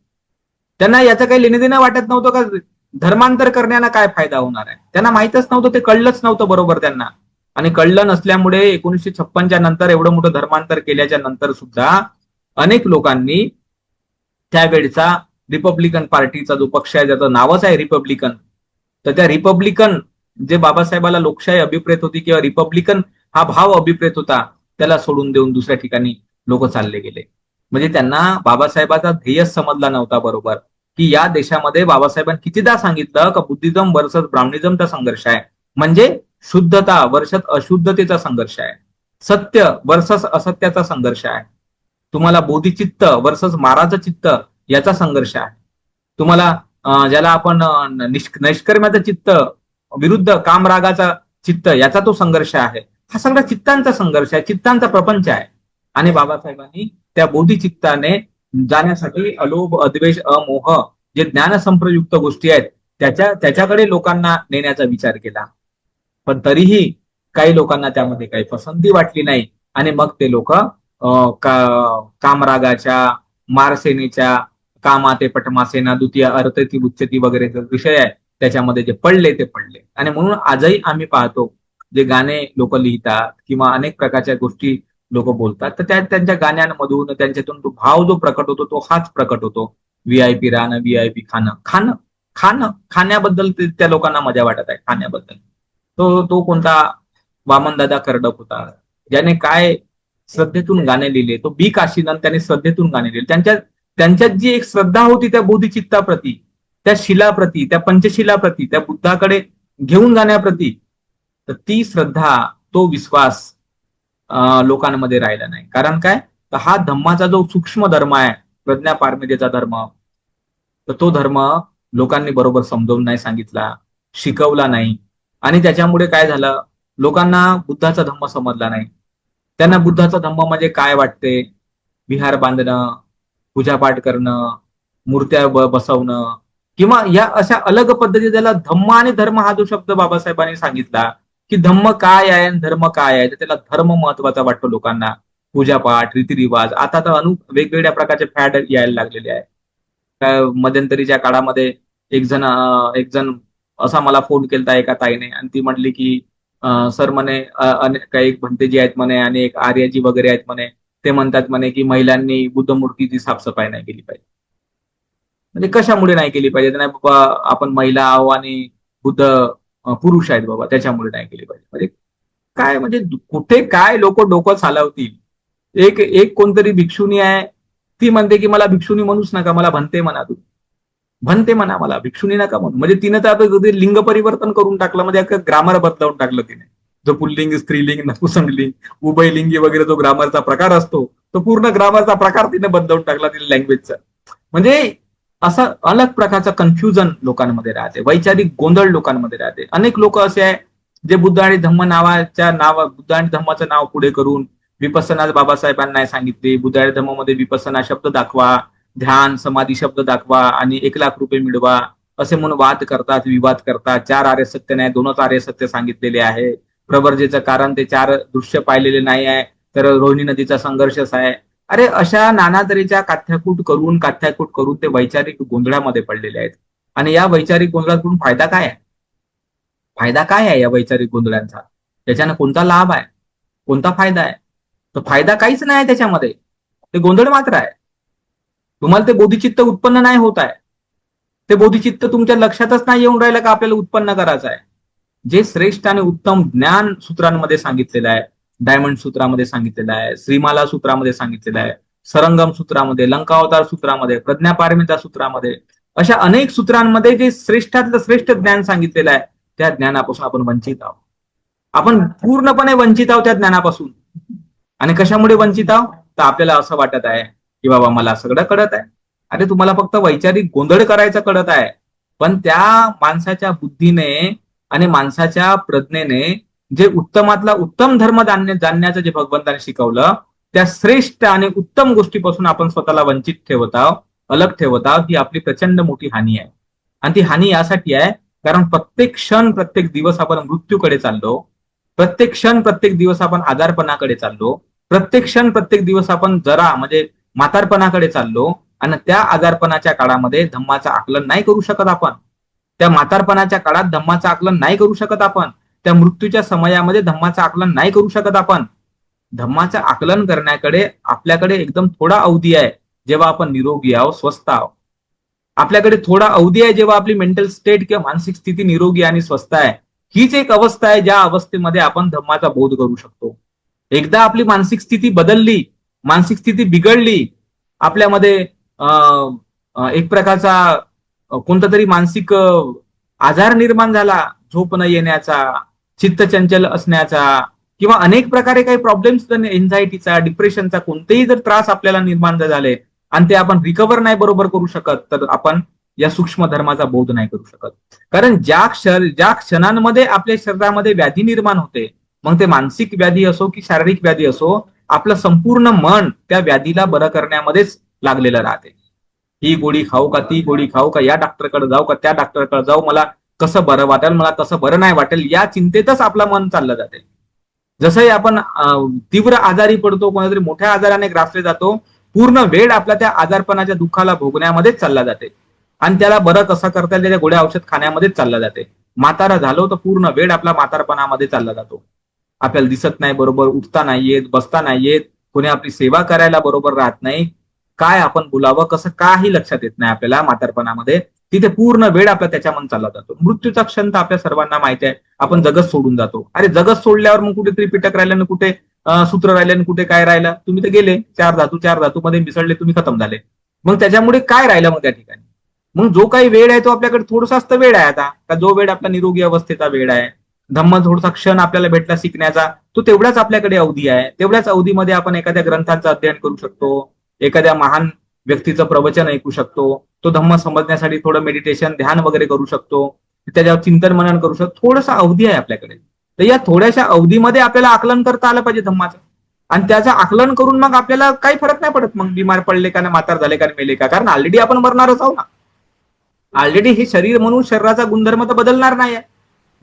त्यांना याचं काही लेणं देणं वाटत नव्हतं का धर्मांतर करण्याला काय फायदा होणार आहे. त्यांना माहितच नव्हतं, ते कळलंच नव्हतं बरोबर त्यांना. आणि कळलं नसल्यामुळे 1956च्या नंतर एवढं मोठं धर्मांतर केल्याच्या नंतर सुद्धा अनेक लोकांनी त्यावेळचा रिपब्लिकन पार्टीचा जो पक्ष आहे ज्याचं नावच आहे रिपब्लिकन, तर त्या रिपब्लिकन जे बाबासाहेबाला लोकशाही अभिप्रेत होती किंवा रिपब्लिकन हा भाव अभिप्रेत होता त्याला सोडून देऊन दुसऱ्या ठिकाणी लोक चालले गेले. म्हणजे त्यांना बाबासाहेबाचा ध्येय समजला नव्हता बरोबर, की या देशामध्ये बाबासाहेबांनी कितीदा सांगितलं का बुद्धिझम वर्सेस ब्राह्मणिझमचा संघर्ष आहे, म्हणजे शुद्धता वर्सेस अशुद्धतेचा संघर्ष आहे, सत्य वर्सेस असत्याचा संघर्ष आहे, तुम्हाला बोधिचित्त वर्सेस माराचं चित्त याचा संघर्ष आहे, तुम्हाला ज्याला आपण नैष्कर्म्याचं चित्त विरुद्ध कामरागाचा चित्त याचा तो संघर्ष आहे. हा सगळा चित्तांचा संघर्ष आहे, चित्तांचा प्रपंच आहे. आणि बाबासाहेबांनी त्या बोधिचित्ताने जाण्यासाठी अलोभ अद्वेष अमोह जे ज्ञान संप्रयुक्त गोष्टी आहेत त्याच्याकडे लोकांना नेण्याचा विचार केला. पण तरीही काही लोकांना त्यामध्ये काही पसंती वाटली नाही आणि मग ते लोक कामरागाच्या, मारसेनेच्या, कामाते पटमासेना द्वितीय अर्थती उच्चती वगैरे विषय आहे त्याच्यामध्ये जे पडले ते पडले. आणि म्हणून आजही आम्ही पाहतो जे गाणे लोक लिहितात किंवा अनेक प्रकारच्या गोष्टी लोक बोलतात तर त्यांच्या गाण्यांमधून त्यांच्यातून तो भाव जो प्रकट होतो तो हाच प्रकट होतो. व्हीआयपी राहणं, व्हीआयपी खाणं, खाणं खाणं खाण्याबद्दल त्या लोकांना मजा वाटत आहे खाण्याबद्दल. तो तो कोणता वामनदादा कर्डक होता ज्याने काय श्रद्धेतून गाणे लिहिले, तो बी काशीनंद त्याने श्रद्धेतून गाणे लिहिले. त्यांच्यात जी एक श्रद्धा होती त्या बोधिचित्ताप्रती, त्या शिलाप्रती, त्या पंचशिलाप्रती, त्या बुद्धाकडे घेऊन जाण्याप्रती, तर ती श्रद्धा तो विश्वास लोकांमध्ये राहिला नाही. कारण काय, तर हा धम्माचा जो सूक्ष्म धर्म आहे प्रज्ञा पारमितेचा धर्म, तर तो धर्म लोकांनी बरोबर समजावून नाही सांगितला, शिकवला नाही. आणि त्याच्यामुळे काय झालं, लोकांना बुद्धाचा धम्म समजला नाही. त्यांना बुद्धाचा धम्म म्हणजे काय वाटते, विहार बांधणं, पूजापाठ करणं, मूर्त्या बसवणं किंवा या अशा अलग पद्धती. त्याला धम्म आणि धर्म हा जो शब्द बाबासाहेबांनी सांगितला की धम्म काय आहे आणि धर्म काय आहे, तर त्याला धर्म महत्वाचा वाटतो लोकांना. पूजापाठ, रीतिरिवाज, आता तर वेगवेगळ्या प्रकारचे फॅड यायला लागलेले आहे. मध्यंतरीच्या काळामध्ये एक जण असा मला फोन केलता एका ताईने, आणि ती म्हटली की सर म्हणे काही भंतेजी आहेत म्हणे आणि एक आर्यजी वगैरे आहेत म्हणे, ते म्हणतात म्हणे की महिलांनी बुद्धमूर्तीची साफसफाई नाही केली पाहिजे. म्हणजे कशामुळे नाही केली पाहिजे? नाही बाबा, आपण महिला आहो आणि बुद्ध पुरुष आहेत बाबा, त्याच्यामुळे नाही केली पाहिजे. म्हणजे काय, म्हणजे कुठे काय लोक डोकं चालवतील. एक एक कोणतरी भिक्षुनी आहे, ती म्हणते की मला भिक्षुनी म्हणूच नका, मला भंते म्हणा, तू भंते म्हणा, मला भिक्षुनी नका म्हणू. म्हणजे तिनं तर आता लिंग परिवर्तन करून टाकलं, म्हणजे ग्रामर बदलावून टाकलं तिने. जो पुल्लिंग, स्त्रीलिंग, नपुसंकलिंग, उभयलिंगी वगैरे जो ग्रामरचा प्रकार असतो, तो पूर्ण ग्रामरचा प्रकार तिने बदलवून टाकला तिने लँग्वेजचा. म्हणजे असं अलग प्रकारचं कन्फ्युजन लोकांमध्ये राहते, वैचारिक गोंधळ लोकांमध्ये राहते. अनेक लोक असे आहे जे बुद्ध आणि धम्म बुद्ध आणि धम्माचं नाव पुढे करून विपස්සना बाबासाहेबांना सांगितले, बुद्ध आणि धम्ममध्ये विपස්සना शब्द दाखवा, ध्यान समाधी शब्द दाखवा आणि 1,00,000 रुपये मिळवा, असे म्हणून वाद करतात, विवाद करतात. 4 आर्य सत्य नाही, 2च आर्य सत्य सांगितलेले आहे. प्रवर्जेचं कारण ते 4 दृश्य पाहिलेले नाही आहे, तर रोहिणी नदीचा संघर्षच आहे. अरे, अशा नाना तऱ्हेच्या काथ्याकूट करून ते वैचारिक गोंधळामध्ये पडलेले आहेत. आणि या वैचारिक गोंधळातून फायदा काय आहे? फायदा काय आहे या वैचारिक गोंधळांचा? त्याच्यानं कोणता लाभ आहे? कोणता फायदा आहे? तर फायदा काहीच नाही त्याच्यामध्ये, ते गोंधळ मात्र आहे. तुम्हाला ते बोधिचित्त उत्पन्न नाही होत आहे. ते बोधिचित्त तुमच्या लक्षातच नाही येऊन राहिलं का आपल्याला उत्पन्न करायचं आहे. जे श्रेष्ठ आणि उत्तम ज्ञान सूत्रांमध्ये सांगितलेलं आहे, डायमंड सूत्रामध्ये सांगितलेलं आहे, श्रीमाला सूत्रामध्ये सांगितलेलं आहे, सरंगम सूत्रामध्ये, लंकावतार सूत्रामध्ये, प्रज्ञापारमिता सूत्रामध्ये, अशा अनेक सूत्रांमध्ये जे श्रेष्ठातलं श्रेष्ठ ज्ञान सांगितलेलं आहे, त्या ज्ञानापासून आपण वंचित आहोत. आपण पूर्णपणे वंचित आहोत त्या ज्ञानापासून. आणि कशामुळे वंचित आहोत? तर आपल्याला असं वाटत आहे की बाबा मला सगळं कळत आहे. अरे, तुम्हाला फक्त वैचारिक गोंधळ करायचं कळत आहे, पण त्या माणसाच्या बुद्धीने आणि माणसाच्या प्रज्ञेने जे उत्तमातला उत्तम धर्म जाणण्याचं जे भगवंताने शिकवलं, त्या श्रेष्ठ आणि उत्तम गोष्टीपासून आपण स्वतःला वंचित ठेवत आहोत, अलग ठेवत आहोत. ही आपली प्रचंड मोठी हानी आहे. आणि ती हानी यासाठी आहे कारण प्रत्येक क्षण प्रत्येक दिवस आपण मृत्यूकडे चाललो, प्रत्येक क्षण प्रत्येक दिवस आपण आजारपणाकडे चाललो, प्रत्येक क्षण प्रत्येक दिवस आपण जरा म्हणजे म्हातारपणाकडे चाललो. आणि त्या आजारपणाच्या काळामध्ये धम्माचं आकलन नाही करू शकत आपण. त्या म्हातारपणाच्या काळात धम्माचं आकलन नाही करू शकत आपण. त्या मृत्यूच्या समयामध्ये धम्माचं आकलन नाही करू शकत आपण. धम्माचं आकलन करण्याकडे आपल्याकडे एकदम थोडा अवधी आहे जेव्हा आपण निरोगी आहोत, स्वस्थ आहोत. आपल्याकडे थोडा अवधी आहे जेव्हा आपली मेंटल स्टेट किंवा मानसिक स्थिती निरोगी आणि स्वस्थ आहे. हीच एक अवस्था आहे ज्या अवस्थेमध्ये आपण धम्माचा बोध करू शकतो. एकदा आपली मानसिक स्थिती बदलली, मानसिक स्थिती बिघडली, आपल्यामध्ये एक प्रकारचा कोणता तरी मानसिक आजार निर्माण झाला, झोप न येण्याचा, चित्त चंचल असण्याचा, किंवा अनेक प्रकारे काही प्रॉब्लेम्स, एन्झायटीचा, डिप्रेशनचा कोणतेही जर त्रास आपल्याला निर्माण झाले आणि ते आपण रिकव्हर नाही बरोबर करू शकत, तर आपण या सूक्ष्म धर्माचा बोध नाही करू शकत. कारण ज्या क्षणांमध्ये आपल्या शरीरामध्ये व्याधी निर्माण होते, मग ते मानसिक व्याधी असो की शारीरिक व्याधी असो, आपलं संपूर्ण मन त्या व्याधीला बरं करण्यामध्येच लागलेलं राहते. ही गोळी खाऊ का, ती गोळी खाऊ का, या डॉक्टरकडे जाऊ का, त्या डॉक्टरकडे जाऊ, मला कसं बरं वाटेल, मला कसं बरं नाही वाटेल, या चिंतेतच आपलं मन चाललं जाते. जसंही आपण तीव्र आजारी पडतो, कोणातरी मोठ्या आजाराने ग्रासले जातो, पूर्ण वेळ आपल्या त्या आजारपणाच्या दुःखाला भोगण्यामध्येच चालला जाते आणि त्याला बरं कसं करता येईल त्याच्या गोळ्या औषध खाण्यामध्येच चालला जाते. म्हातारा झालो तर पूर्ण वेळ आपला म्हातारपणामध्ये चालला जातो. आपल्याला दिसत नाही बरोबर, उठता नाही येत, बसता नाही येत, कोणी आपली सेवा करायला बरोबर राहत नाही, काय आपण बोलावं कसं काही लक्षात येत नाही आपल्याला म्हातारपणामध्ये. तिथे पूर्ण वेळ आपला त्याच्यामध्ये चालला जातो. मृत्यूचा क्षण तर आपल्या सर्वांना माहिती आहे, आपण जगत सोडून जातो. अरे, जगत सोडल्यावर मग कुठेतरी पिटक राहिलं ना, कुठे सूत्र राहिलं, कुठे काय राहिलं, तुम्ही तर गेले, चार धातू मध्ये मिसळले, तुम्ही खतम झाले. मग त्याच्यामुळे काय राहिलं मग त्या ठिकाणी? मग जो काही वेळ आहे तो आपल्याकडे थोडासाच तर वेळ आहे आता, का जो वेळ आपला निरोगी अवस्थेचा वेळ आहे, धम्म थोडासा क्षण आपल्याला भेटला शिकण्याचा, तो तेवढाच आपल्याकडे अवधी आहे. तेवढ्याच अवधीमध्ये आपण एखाद्या ग्रंथांचं अध्ययन करू शकतो, एखाद्या महान व्यक्तीचं प्रवचन ऐकू शकतो, तो धम्म समजण्यासाठी थोडं मेडिटेशन, ध्यान वगैरे करू शकतो, त्याच्यावर चिंतन मनन करू शकतो. थोडासा अवधी आहे आपल्याकडे. तर या थोड्याशा अवधीमध्ये आपल्याला आकलन करता आलं पाहिजे धम्माचं, आणि त्याचं आकलन करून मग आपल्याला काही फरक नाही पडत मग बिमार पडले का, म्हातार झाले का, मेले का, कारण ऑलरेडी आपण मरणारच आहोत ना. ऑलरेडी हे शरीर म्हणून शरीराचा गुणधर्म तर बदलणार नाही आहे.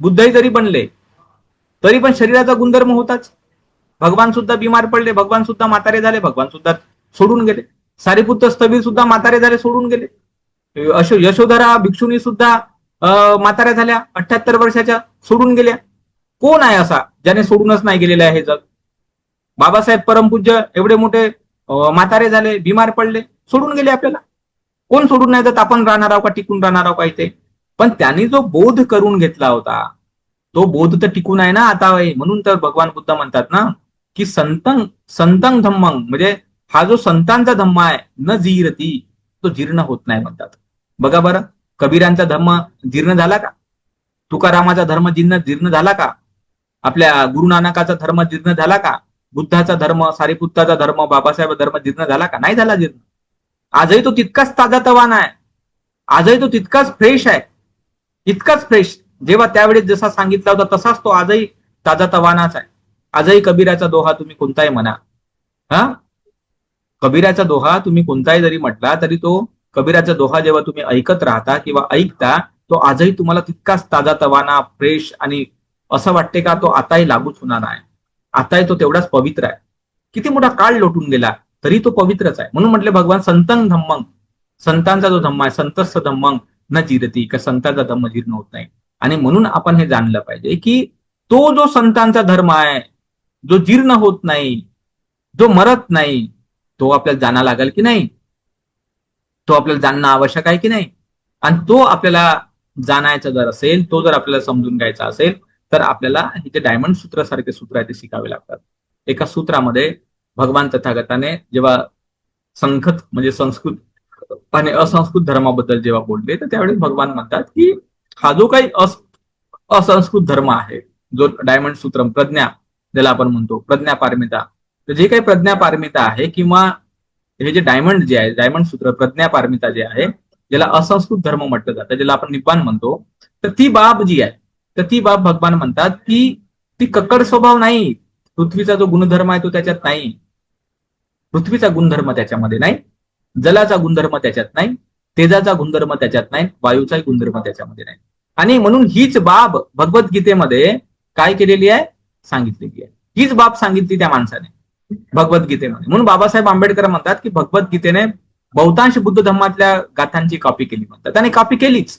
बुद्धही जरी बनले तरी पण शरीराचा गुणधर्म होताच. भगवान सुद्धा बिमार पडले, भगवान सुद्धा म्हातारे झाले, भगवान सुद्धा सोडून गेले. सारीपुत्र स्थबीर सुद्धा म्हातारे झाले, सोडून गेले. यशोधरा भिक्षुणी सुद्धा म्हाताऱ्या झाल्या, 78 वर्षाच्या, सोडून गेल्या. कोण आहे असा ज्याने सोडूनच नाही गेलेले आहे हे जग? बाबासाहेब परमपूज्य एवढे मोठे म्हातारे झाले, बिमार पडले, सोडून गेले आपल्याला. कोण सोडून नाही जात? आपण राहणार आहोत का, टिकून राहणार आहोत का इथे? पण त्यांनी जो बोध करून घेतला होता तो बोध तर टिकून आहे ना आता. म्हणून तर भगवान बुद्ध म्हणतात ना की संतं धम्मं, म्हणजे हा जो संतांचा धम्म आहे न जीरती, तो जीर्ण होत नाही म्हणतात. बघा बरं, कबीरांचा धर्म जीर्ण झाला का? तुकारामाचा धर्म जीर्ण झाला का? आपल्या गुरु नानकाचा धर्म जीर्ण झाला का? बुद्धाचा धर्म, सारीपुत्ताचा धर्म, बाबासाहेब धर्म जीर्ण झाला का? नाही झाला जीर्ण. आजही तो तितकाच ताजा तवाना आहे, आजही तो तितकाच फ्रेश आहे, इतकाच फ्रेश. जेव्हा त्यावेळेस जसा सांगितला होता तसाच तो आजही ताजा तवानाच आहे. आजही कबीराचा दोहा तुम्ही कोणताही म्हणा, हा, कबीराचा दोहा तुम्ही कोणताही जरी म्हटला तरी तो कबीराचा दोहा जेव्हा तुम्ही ऐकत राहता किंवा ऐकता, तो आजही तुम्हाला तितकाच ताजा तवाना, फ्रेश, आणि असं वाटते का तो आताही लागूच होणार आहे, आताही तो तेवढाच पवित्र आहे. किती मोठा काळ लोटून गेला तरी तो पवित्रच आहे. म्हणून म्हटले भगवान संतं धम्मं, संतांचा जो धम्म आहे, संतस्थ धम्मं न जीरती, का संतांचा धम्म जीर्ण होत नाही. आणि म्हणून आपण हे जाणलं पाहिजे की तो जो संतांचा धर्म आहे, जो जीर्ण होत नाही, जो मरत नाही, तो आपल्याला जाणा लागेल की नाही? तो आपल्याला जाणणं आवश्यक आहे की नाही? आणि तो आपल्याला जाणायचा जर असेल, तो जर आपल्याला समजून घ्यायचा असेल, तर आपल्याला हे जे डायमंड सूत्र सारखे सूत्र आहे ते शिकावे लागतात. एका सूत्रामध्ये भगवान तथागताने जेव्हा संखत म्हणजे संस्कृत आणि असंस्कृत धर्माबद्दल जेव्हा बोलले, तर त्यावेळेस भगवान म्हणतात की हा जो काही असंस्कृत धर्म आहे, जो डायमंड सूत्र, प्रज्ञा ज्याला आपण म्हणतो, प्रज्ञा पारमिता, तर जे काही प्रज्ञा पारमिता आहे किंवा हे जे डायमंड जे आहे, डायमंड सूत्र, प्रज्ञा पारमिता जे आहे, ज्याला असंस्कृत धर्म म्हटलं जातं, ज्याला आपण निब्बाण म्हणतो, तर ती बाब जी आहे, तर ती बाब भगवान म्हणतात की ती कक्कड स्वभाव नाही. पृथ्वीचा जो गुणधर्म आहे तो त्याच्यात नाही, पृथ्वीचा गुणधर्म त्याच्यामध्ये नाही, जलाचा गुणधर्म त्याच्यात नाही, तेजाचा गुणधर्म त्याच्यात नाही, वायूचाही गुणधर्म त्याच्यामध्ये नाही. आणि म्हणून हीच बाब भगवद्गीतेमध्ये काय केलेली आहे, सांगितलेली आहे. हीच बाब सांगितली त्या माणसाने भगवद्गीतेमध्ये. म्हणून बाबासाहेब आंबेडकर म्हणतात की भगवद्गीतेने बहुतांश बुद्ध धर्मातल्या गाथांची कॉपी केली म्हणतात, आणि कॉपी केलीच.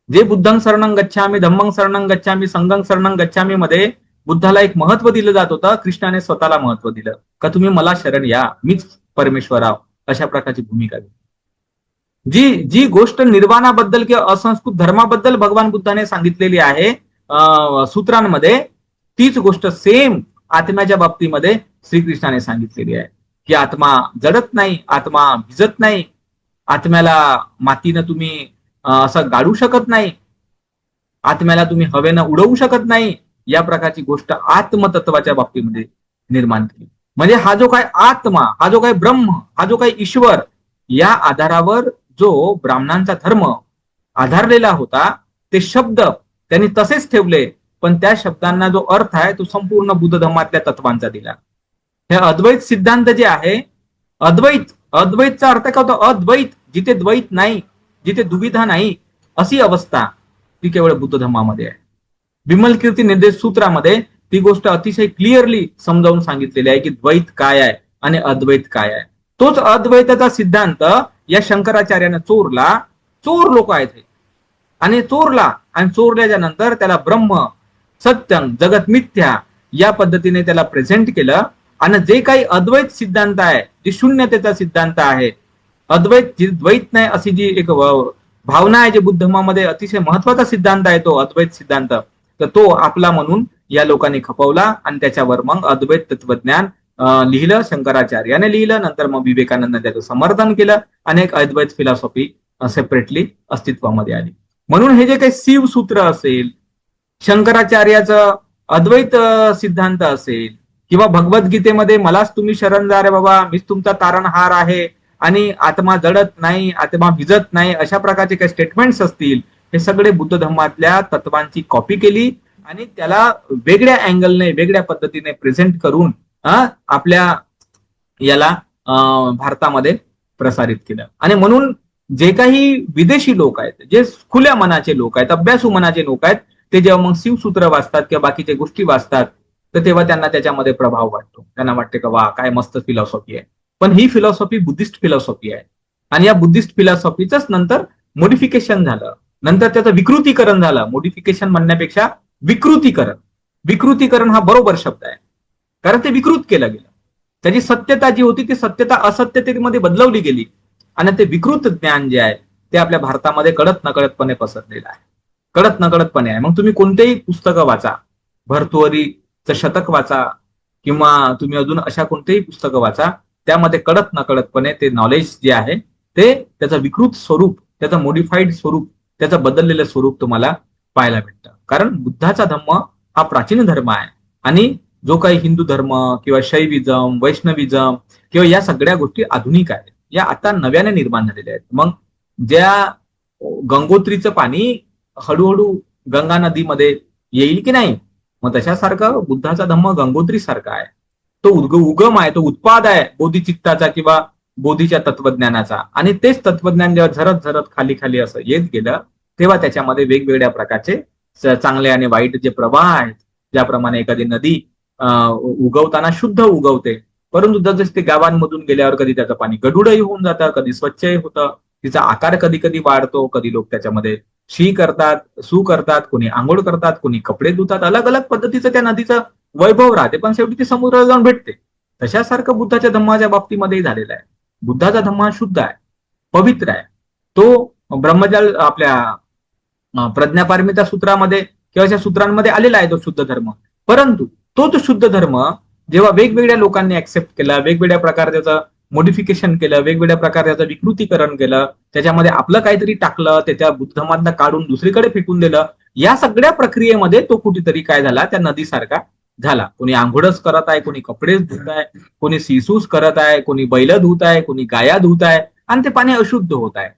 जे बुद्धं शरणं गच्छामी, धम्मं शरणं गच्छामी, संघं शरणं गच्छामी मध्ये बुद्धाला एक महत्व दिलं जात होतं, कृष्णाने स्वतःला महत्व दिलं का तुम्ही मला शरण या, मीच परमेश्वराव, अशा प्रकारची भूमिका दिली. जी जी गोष्ट निर्वाणाबद्दल किंवा असंस्कृत धर्माबद्दल भगवान बुद्धाने सांगितलेली आहे सूत्रांमध्ये, तीच गोष्ट सेम आत्म्याच्या बाबतीमध्ये श्रीकृष्णाने सांगितलेली आहे की आत्मा जडत नाही, आत्मा भिजत नाही, आत्म्याला मातीनं तुम्ही असं गाडू शकत नाही, आत्म्याला तुम्ही हवेनं उडवू शकत नाही. या प्रकारची गोष्ट आत्मतत्वाच्या बाबतीमध्ये निर्माण केली. म्हणजे हा जो काय आत्मा, हा जो काय ब्रह्म, हा जो काय ईश्वर, या आधारावर जो ब्राह्मणांचा धर्म आधारलेला होता, ते शब्द त्यांनी तसेच ठेवले, पण त्या शब्दांना जो अर्थ आहे तो संपूर्ण बुद्ध धर्मातल्या तत्वांचा दिला. हे अद्वैत सिद्धांत जे आहे, अद्वैतचा अर्थ काय होतो? अद्वैत, जिथे द्वैत नाही, जिथे दुविधा नाही, अशी अवस्था ती केवळ बुद्ध धर्मामध्ये आहे. विमल कीर्ती निर्देश सूत्रामध्ये ती गोष्ट अतिशय क्लिअरली समजावून सांगितलेली आहे की द्वैत काय आहे आणि अद्वैत काय आहे. तोच अद्वैताचा सिद्धांत या शंकराचार्याने चोरला. चोर लोक आहेत हे, आणि चोरला, आणि चोरल्याच्या नंतर त्याला ब्रह्म, सत्यम, जगत मिथ्या या पद्धतीने त्याला प्रेझेंट केलं. आणि जे काही अद्वैत सिद्धांत आहे, जे शून्यतेचा सिद्धांत आहे, अद्वैत द्वैत नाही अशी जी एक भावना आहे, जे बुद्ध धर्मामध्ये अतिशय महत्वाचा सिद्धांत आहे तो अद्वैत सिद्धांत, तर तो आपला म्हणून या लोकांनी खपवला. आणि त्याच्यावर मग अद्वैत तत्वज्ञान लिहिलं, शंकराचार्याने लिहिलं, नंतर मग विवेकानंद त्याचं समर्थन केलं, आणि एक अद्वैत फिलॉसॉफी सेपरेटली अस्तित्वामध्ये आली. म्हणून हे जे काही शिवसूत्र असेल, शंकराचार्याचं अद्वैत सिद्धांत असेल, किंवा भगवद्गीतेमध्ये मलाच तुम्ही शरण जा रे बाबा, मीच तुमचा तारणहार आहे, आणि आत्मा जडत नाही, आत्मा भिजत नाही, अशा प्रकारचे काही स्टेटमेंट्स असतील, हे सगळे बुद्ध धर्मातल्या तत्वांची कॉपी केली आणि त्याला वेगळ्या अँगलने, वेगळ्या पद्धतीने प्रेझेंट करून आपल्या याला भारतामध्ये प्रसारित केलं. आणि म्हणून जे काही विदेशी लोक आहेत, जे खुल्या मनाचे लोक आहेत, अभ्यासू मनाचे लोक आहेत, ते जेव्हा मग शिवसूत्र वाचतात किंवा बाकीच्या गोष्टी वाचतात, तर तेव्हा त्यांना त्याच्यामध्ये प्रभाव वाटतो. त्यांना वाटते का वा काय मस्त फिलॉसॉफी आहे. पण ही फिलॉसॉफी बुद्धिस्ट फिलॉसॉफी आहे. आणि या बुद्धिस्ट फिलॉसॉफीच नंतर मोडिफिकेशन झालं. नंतर त्याचं विकृतीकरण झालं. मोडिफिकेशन म्हणण्यापेक्षा विकृतीकरण. विकृतीकरण हा बरोबर शब्द आहे. कारण ते विकृत केलं गेलं. त्याची सत्यता जी होती ती सत्यता असत्यतेमध्ये बदलवली गेली. आणि ते विकृत ज्ञान जे आहे ते आपल्या भारतामध्ये कळत नकळतपणे पसरलेलं आहे. कळत नकळतपणे आहे. मग तुम्ही कोणतेही पुस्तकं वाचा, भर्तृहरीचं शतक वाचा किंवा तुम्ही अजून अशा कोणतेही पुस्तकं वाचा, त्यामध्ये कळत नकळतपणे ते नॉलेज जे आहे ते त्याचं विकृत स्वरूप, त्याचं मोडिफाईड स्वरूप, त्याचं बदललेलं स्वरूप तुम्हाला पाहायला भेटतं. कारण बुद्धाचा धम्म हा प्राचीन धर्म आहे आणि जो काही हिंदू धर्म किंवा शैविझम, वैष्णविझम किंवा या सगळ्या गोष्टी आधुनिक आहेत. या आता नव्याने निर्माण झालेल्या आहेत. मग ज्या गंगोत्रीचं पाणी हळूहळू गंगा नदीमध्ये येईल की नाही, मग तशासारखं बुद्धाचा धम्म गंगोत्री सारखा आहे. तो उगम आहे, तो उत्पाद आहे बोधिचित्ताचा किंवा बोधीच्या तत्वज्ञानाचा. आणि तेच तत्वज्ञान जेव्हा झरत झरत खाली खाली असं येत गेलं तेव्हा त्याच्यामध्ये वेगवेगळ्या प्रकारचे चांगले आणि वाईट जे प्रवाह आहेत, ज्याप्रमाणे एखादी नदी उगवताना शुद्ध उगवते, परंतु जसं ते गावांमधून गेल्यावर कधी त्याचं पाणी गढूळही होऊन जातं, कधी स्वच्छही होतं, तिचा आकार कधी कधी वाढतो, कधी लोक त्याच्यामध्ये शी करतात, सू करतात, कोणी आंघोळ करतात, कोणी कपडे धुतात, अलग अलग पद्धतीचं त्या नदीचं वैभव राहते, पण शेवटी ती समुद्राला जाऊन भेटते. तशासारखं बुद्धाच्या धम्माच्या बाबतीमध्येही झालेलं आहे. बुद्धाचा धम्म हा शुद्ध आहे, पवित्र आहे. तो ब्रह्मजाल आपल्या प्रज्ञापारमिता सूत्रामध्ये किंवा अशा सूत्रांमध्ये आलेला आहे तो शुद्ध धर्म. परंतु तो शुद्ध धर्म जेव्हा वेगवेगळ्या लोकांनी ऍक्सेप्ट केला, वेगवेगळ्या प्रकारे त्याचं मोडिफिकेशन केलं, वेगवेगळ्या प्रकारे त्याचं विकृतीकरण केलं, त्याच्यामध्ये आपलं काहीतरी टाकलं, त्याच्या बुद्धधर्मातनं काढून दुसरीकडे फेकून दिलं, या सगळ्या प्रक्रियेमध्ये तो कुठेतरी काय झाला, त्या नदीसारखा झाला. कोणी आंघोळच करत आहे, कोणी कपडेच धुत आहे, कोणी सिसूस करत आहे, कोणी बैल धुत आहे, कोणी गाया धुत आहे, आणि ते पाणी अशुद्ध होत आहे,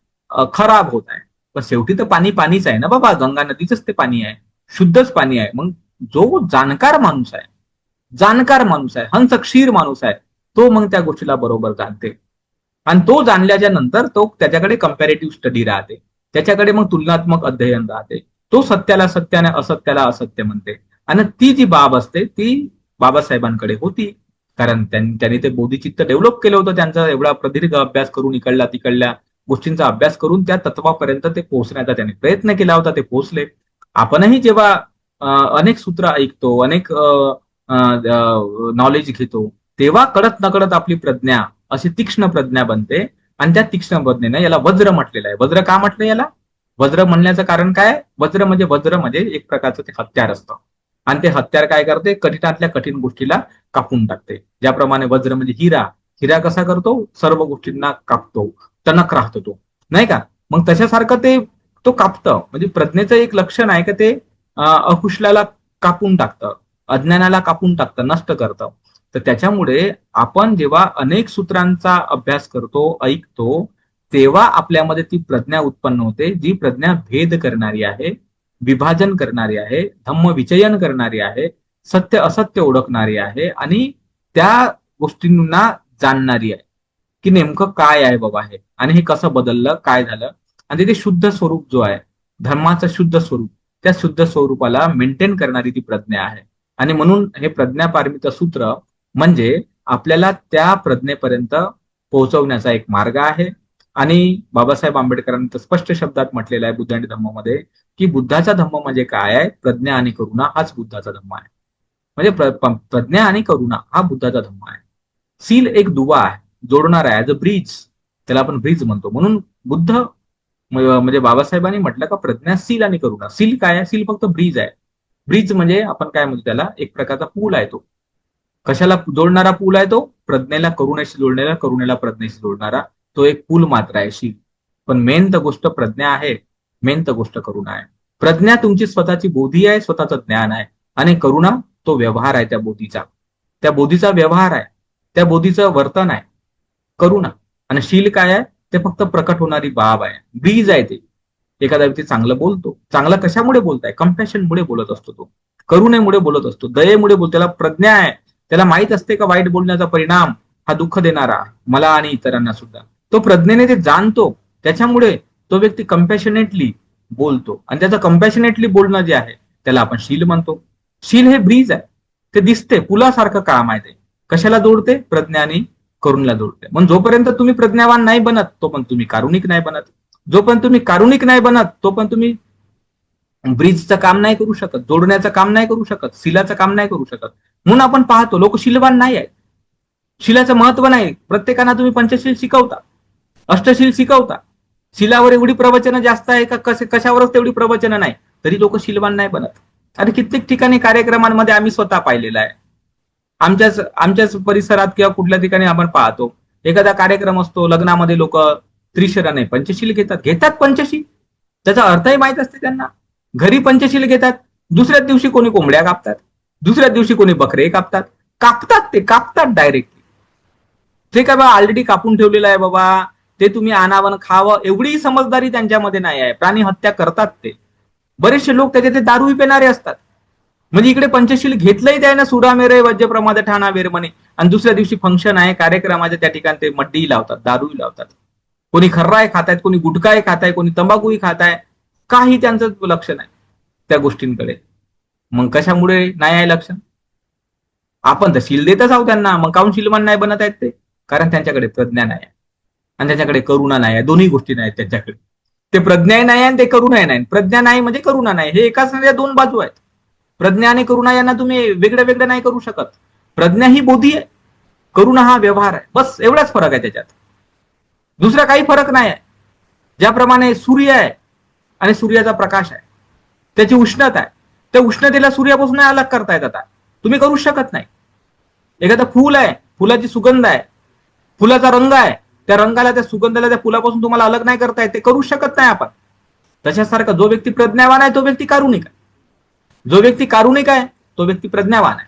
खराब होत आहे. पण शेवटी तर पाणी पाणीच आहे ना बाबा, गंगा नदीचंच ते पाणी आहे, शुद्धच पाणी आहे. मग जो जाणकार माणूस आहे, जाणकार माणूस आहे, हंसक्षीर माणूस आहे, तो मग त्या गोष्टीला बरोबर जाणते. आणि तो जाणल्याच्या नंतर तो त्याच्याकडे कम्पॅरेटिव्ह स्टडी राहते, त्याच्याकडे मग तुलनात्मक अध्ययन राहते. तो सत्याला सत्य आणि असत्याला असत्य म्हणते. आणि ती जी बाब असते ती बाबासाहेबांकडे होती, कारण त्यांनी ते बोधिचित्त डेव्हलप केलं होतं. त्यांचा एवढा प्रदीर्घ अभ्यास करून, इकडल्या तिकडल्या गोष्टींचा अभ्यास करून त्या तत्वापर्यंत ते पोहोचण्याचा त्यांनी प्रयत्न केला होता. ते पोहोचले. आपणही जेव्हा अनेक सूत्र ऐकतो, अनेक नॉलेज घेतो, तेव्हा कळत नकळत आपली प्रज्ञा अशी तीक्ष्ण प्रज्ञा बनते. आणि त्या तीक्ष्ण प्रज्ञेनं याला वज्र म्हटलेलं आहे. वज्र का म्हटलं याला? वज्र म्हणण्याचं कारण काय? वज्र म्हणजे एक प्रकारचं ते हत्यार असतं. आणि ते हत्यार काय करते? कठीणातल्या कठीण गोष्टीला कापून टाकते. ज्याप्रमाणे वज्र म्हणजे हिरा, हिरा कसा करतो? सर्व गोष्टींना कापतो, टणक राहतो तो, नाही का? मग तशासारखं ते तो कापतं. म्हणजे प्रज्ञेचं एक लक्षण आहे का ते अकुशलाला कापून टाकतं, अज्ञानाला कापून टाकतं, नष्ट करतं. तर त्याच्यामुळे आपण जेव्हा अनेक सूत्रांचा अभ्यास करतो, ऐकतो, तेव्हा आपल्यामध्ये ती प्रज्ञा उत्पन्न होते, जी प्रज्ञा भेद करणारी आहे, विभाजन करणारी आहे, धम्म विचयन करणारी आहे, सत्य असत्य ओळखणारी आहे आणि त्या गोष्टींना जाणणारी आहे की नेमकं काय आहे बाबा हे, आणि हे कसं बदललं, काय झालं. आणि ते शुद्ध स्वरूप जो आहे, धर्माचं शुद्ध स्वरूप, त्या शुद्ध स्वरूपाला मेंटेन करणारी ती प्रज्ञा आहे. आणि म्हणून हे प्रज्ञापारमित सूत्र म्हणजे आपल्याला त्या प्रज्ञेपर्यंत पोहोचवण्याचा एक मार्ग आहे. आणि बाबासाहेब आंबेडकरांनी तर स्पष्ट शब्दात म्हटलेलं आहे बुद्ध आणि धम्ममध्ये की बुद्धाचा धम्म म्हणजे काय आहे? प्रज्ञा आणि करुणा हाच बुद्धाचा धम्म आहे. म्हणजे प्रज्ञा आणि करुणा हा बुद्धाचा धम्म आहे. सील एक दुवा आहे, जोडणार आहे, ऍज अ ब्रिज, त्याला आपण ब्रिज म्हणतो. म्हणून बुद्ध म्हणजे बाबासाहेबांनी म्हटलं का प्रज्ञा, सील आणि करुणा. सील काय आहे? सील फक्त ब्रिज आहे. ब्रिज म्हणजे आपण काय म्हणतो त्याला, एक प्रकारचा पूल आहे. तो कशाला जोडणारा पूल आहे? तो प्रज्ञेला करुणेशी जोडणारा, करुणेला प्रज्ञेशी जोडणारा तो एक पूल मात्र आहे शील. पण मेन तर गोष्ट प्रज्ञा आहे, मेन तर गोष्ट करुणा आहे. प्रज्ञा तुमची स्वतःची बोधी आहे, स्वतःचं ज्ञान आहे. आणि करुणा तो व्यवहार आहे त्या बोधीचा व्यवहार आहे, त्या बोधीचं वर्तन आहे करुणा. आणि शील काय आहे? ते फक्त प्रकट होणारी बाब आहे, ब्रीज आहे ते. एखादा व्यक्ती चांगलं बोलतो, चांगला कशामुळे बोलताय? कम्पॅशनमुळे बोलत असतो तो, करुणेमुळे बोलत असतो, दयेमुळे बोलतो. त्याला प्रज्ञा आहे, त्याला माहित असते का वाईट बोलण्याचा परिणाम हा दुःख देणारा मला आणि इतरांना सुद्धा. तो प्रज्ञेने ते जाणतो, त्याच्यामुळे तो व्यक्ती कम्पॅशनेटली बोलतो. आणि त्याचं कम्पॅशनेटली बोलणं जे आहे त्याला आपण शील म्हणतो. शील हे ब्रीज आहे. ते दिसते, पुलासारखं काम आहे ते. कशाला जोडते? प्रज्ञा आणि करुणला जोडते. मग जोपर्यंत तुम्ही प्रज्ञावान नाही बनत तोपर्यंत तुम्ही कारुणिक नाही बनत. जोपर्यंत तुम्ही कारुणिक नाही बनत तोपर्यंत तुम्ही ब्रिजचं काम नाही करू शकत, जोडण्याचं काम नाही करू शकत, शिलाचं काम नाही करू शकत. म्हणून आपण पाहतो लोक शिलवान नाही आहेत. शिलाचं महत्व नाही. प्रत्येकाला तुम्ही पंचशील शिकवता, अष्टशील शिकवता. शिलावर एवढी प्रवचनं जास्त आहे का कशावरच तेवढी प्रवचनं नाही, तरी लोक शिलवान नाही बनत. आणि कित्येक ठिकाणी कार्यक्रमांमध्ये आम्ही स्वतः पाहिलेलं आहे. आमच्याच परिसरात किंवा कुठल्या ठिकाणी आपण पाहतो, एखादा कार्यक्रम असतो, लग्नामध्ये लोक त्रिशरण नाही पंचशील घेतात पंचशील. त्याचा अर्थही माहित असते त्यांना. घरी पंचशील घेतात, दुसऱ्याच दिवशी कोणी कोंबड्या कापतात, दुसऱ्याच दिवशी कोणी बकरे कापतात. कापतात डायरेक्टली. ते काय बाबा ऑलरेडी कापून ठेवलेलं आहे बाबा, ते तुम्ही आणावं खावं एवढी समजदारी त्यांच्यामध्ये नाही आहे. प्राणी हत्या करतात ते. बरेचसे लोक त्याचे ते दारूही पिणारे असतात. म्हणजे इकडे पंचशील घेतलंही त्याने सुरामेरे वज्रप्रमाद ठाणा वेरमणे, आणि दुसऱ्या दिवशी फंक्शन आहे, कार्यक्रमाच्या त्या ठिकाणी ते मड्डीही लावतात, दारूही लावतात. कोणी खर्राय खातायत, कोणी गुटखाही खाताय, कोणी तंबाखूही खाताय. काही त्यांचं लक्ष नाही त्या गोष्टींकडे. मग कशामुळे नाही आहे लक्ष? आपण तर शील देतच आहोत त्यांना. मग काऊन शीलवान नाही बनत आहेत ते? कारण त्यांच्याकडे प्रज्ञा नाही आहे आणि त्यांच्याकडे करुणा नाही आहे. दोन्ही गोष्टी नाही त्यांच्याकडे. ते प्रज्ञाही नाही आणि ते करुणाही नाही. प्रज्ञा नाही म्हणजे करुणा नाही. हे एकाच दोन बाजू आहेत. प्रज्ञा आणि करुणा यांना तुम्ही वेगळं वेगळं नाही करू शकत. प्रज्ञा ही बोधी आहे, करुणा हा व्यवहार आहे. बस एवढाच फरक आहे त्याच्यात, दुसरा काही फरक नाही आहे. ज्याप्रमाणे सूर्य आहे आणि सूर्याचा प्रकाश आहे, त्याची उष्णता आहे, त्या उष्णतेला सूर्यापासून अलग करता येत. आता तुम्ही करू शकत नाही. एखादं फूल आहे, फुलाची सुगंध आहे, फुलाचा रंग आहे, त्या रंगाला त्या सुगंधाला त्या फुलापासून तुम्हाला अलग नाही करता येत. ते करू शकत नाही आपण. तशासारखं जो व्यक्ती प्रज्ञावान आहे तो व्यक्ती कारुणिक आहे. जो व्यक्ती कारुणिक आहे तो व्यक्ती प्रज्ञावान आहे.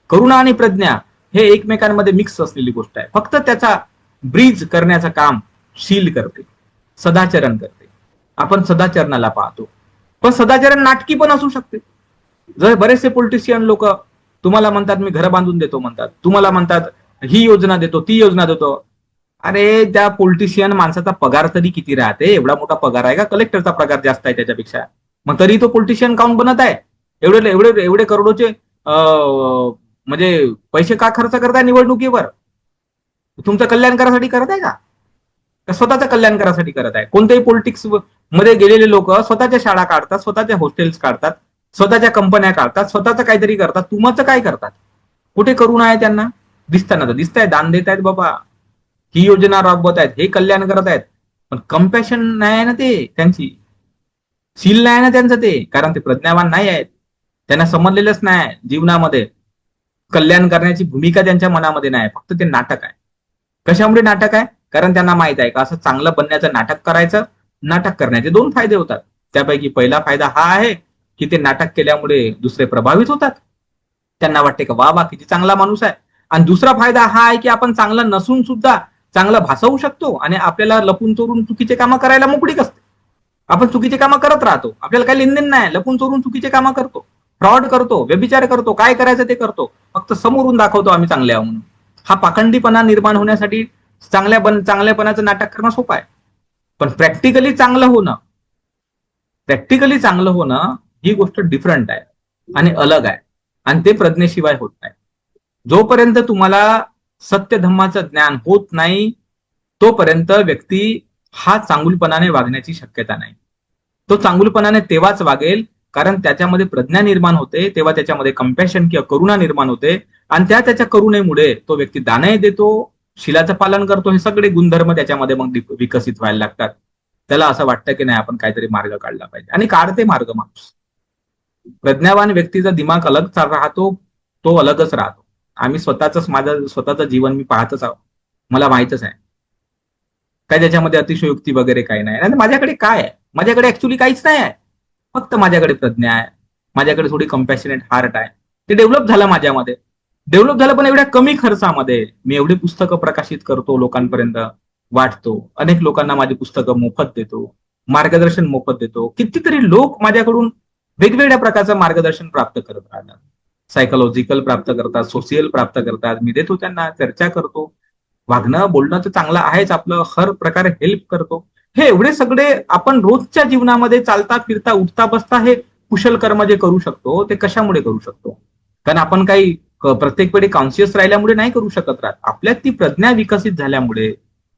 करुणा आणि प्रज्ञा हे एकमेकांमध्ये मिक्स असलेली गोष्ट आहे. फक्त त्याचा ब्रिज करण्याचं काम शील करते, सदाचरण करते. आपण सदाचरणाला पाहतो, पण सदाचरण नाटकी पण असू शकते. जर बरेचसे पॉलिटिशियन लोक तुम्हाला म्हणतात मी घर बांधून देतो म्हणतात, तुम्हाला म्हणतात ही योजना देतो, ती योजना देतो. अरे त्या पॉलिटिशियन माणसाचा पगार तरी किती राहते? एवढा मोठा पगार आहे का? कलेक्टरचा पगार जास्त आहे त्याच्यापेक्षा. मग तरी तो पॉलिटिशियन काऊन बनत आहे? एवढे एवढे एवढे करोडोचे म्हणजे पैसे का खर्च करताय निवडणुकीवर? तुमचं कल्याण करासाठी करत आहे का स्वतःच्या कल्याण करासाठी करत आहे? कोणत्याही पॉलिटिक्स मध्ये गेलेले लोक स्वतःच्या शाळा काढतात, स्वतःच्या हॉस्टेल्स काढतात, स्वतःच्या कंपन्या काढतात, स्वतःचं काहीतरी करतात. तुमचं काय करतात? कुठे करुणा आहे त्यांना? दिसताना तर दिसत आहे, दान देत आहेत बाबा, ही योजना राबवत आहेत, हे कल्याण करत आहेत, पण कम्पॅशन नाही आहे ना ते त्यांची. शील नाही ना त्यांचं ते, कारण ते प्रज्ञावान नाही आहेत. त्यांना समजलेलंच नाही जीवनामध्ये कल्याण करण्याची भूमिका त्यांच्या मनामध्ये नाही. फक्त ते नाटक आहे. कशामुळे नाटक आहे? कारण त्यांना माहित आहे का असं चांगलं बनण्याचं नाटक करायचं. नाटक करण्याचे दोन फायदे होतात. त्यापैकी पहिला फायदा हा आहे की ते नाटक केल्यामुळे दुसरे प्रभावित होतात. त्यांना वाटते का वा वा किती चांगला माणूस आहे. आणि दुसरा फायदा हा आहे की आपण चांगलं नसून सुद्धा चांगलं भासवू शकतो आणि आपल्याला लपून चोरून चुकीचे कामं करायला मोकळीक असते. आपण चुकीचे कामं करत राहतो, आपल्याला काही लेनदेन नाही, लपून चोरून चुकीचे कामं करतो, फ्रॉड करतो, व्यभिचार करतो, काय करायचं ते करतो, फक्त समोरून दाखवतो आम्ही चांगले आहोत म्हणून. हा पाखंडीपणा निर्माण होण्यासाठी चांगल्यापणाचं नाटक करणं सोपं आहे. पण प्रॅक्टिकली चांगलं होणं ही गोष्ट डिफरंट आहे आणि अलग आहे, आणि ते प्रज्ञेशिवाय होत नाही. जोपर्यंत तुम्हाला सत्य धम्माचं ज्ञान होत नाही तोपर्यंत व्यक्ती हा चांगुलपणाने वागण्याची शक्यता नाही. तो चांगुलपणाने तेव्हाच वागेल कारण त्याच्यामध्ये प्रज्ञा निर्माण होते, तेव्हा त्याच्यामध्ये कंपॅशन किंवा करुणा निर्माण होते, आणि त्याच्या करुणेमुळे तो व्यक्ती दानही देतो, शिलाचं पालन करतो. हे सगळे गुणधर्म त्याच्यामध्ये मग विकसित व्हायला लागतात. त्याला असं वाटतं की नाही आपण काहीतरी मार्ग काढला पाहिजे, आणि काढते मार्ग माणूस. प्रज्ञावान व्यक्तीचा दिमाग अलग राहतो, तो अलगच राहतो. आम्ही माझं स्वतःचं जीवन मी पाहतच आहोत, मला माहितच आहे काय त्याच्यामध्ये अतिशयोक्ती वगैरे काही नाही. आणि माझ्याकडे काय आहे? माझ्याकडे ऍक्च्युली काहीच नाही आहे. फक्त माझ्याकडे प्रज्ञा आहे, माझ्याकडे थोडी कम्पॅशनेट हार्ट आहे. ते डेव्हलप झालं माझ्यामध्ये. डेव्हलप झालं पण एवढ्या कमी खर्चामध्ये. मी एवढी पुस्तकं प्रकाशित करतो, लोकांपर्यंत वाटतो, अनेक लोकांना माझी पुस्तकं मोफत देतो, मार्गदर्शन मोफत देतो. कितीतरी लोक माझ्याकडून वेगवेगळ्या प्रकारचं मार्गदर्शन प्राप्त करत राहतात. सायकोलॉजिकल प्राप्त करतात, सोशियल प्राप्त करतात. मी देतो त्यांना, चर्चा करतो. वागणं बोलणं तर चांगलं आहेच आपलं, हर प्रकारे हेल्प करतो. हे एवढे सगळे आपण रोजच्या जीवनामध्ये चालता फिरता उठता बसता हे कुशल कर्म जे करू शकतो ते कशामुळे करू शकतो? कारण आपण काही प्रत्येक वेळी कॉन्शियस राहिल्यामुळे नाही करू शकत राहत. आपल्यात ती प्रज्ञा विकसित झाल्यामुळे,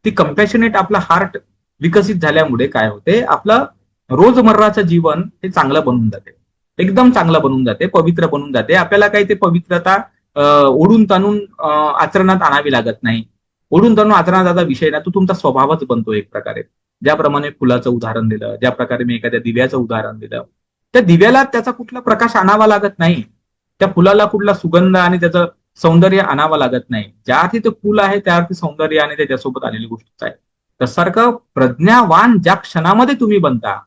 ती कम्पॅशनेट आपला हार्ट विकसित झाल्यामुळे काय होते, आपलं रोजमर्राचं जीवन हे चांगलं बनून जाते, एकदम चांगलं बनून जाते, पवित्र बनून जाते. आपल्याला काही ते पवित्रता ओढून ताणून आचरणात आणावी लागत नाही. ओढून ताणून आचरणाचा विषय ना, तो तुमचा स्वभावच बनतो एक प्रकारे. ज्याप्रमाणे फुलाचं उदाहरण दिलं, ज्या प्रकारे मी एखाद्या दिव्याचं उदाहरण दिलं, त्या दिव्याला त्याचा कुठला प्रकाश आणावा लागत नाही, त्या फुलाला कुठला सुगंध आणि त्याचं सौंदर्य आणावं लागत नाही. ज्या अर्थी ते फुल आहे त्या अर्थी सौंदर्य आणि त्याच्यासोबत आलेली गोष्ट आहे. तसारखं प्रज्ञावान ज्या क्षणामध्ये तुम्ही बनता,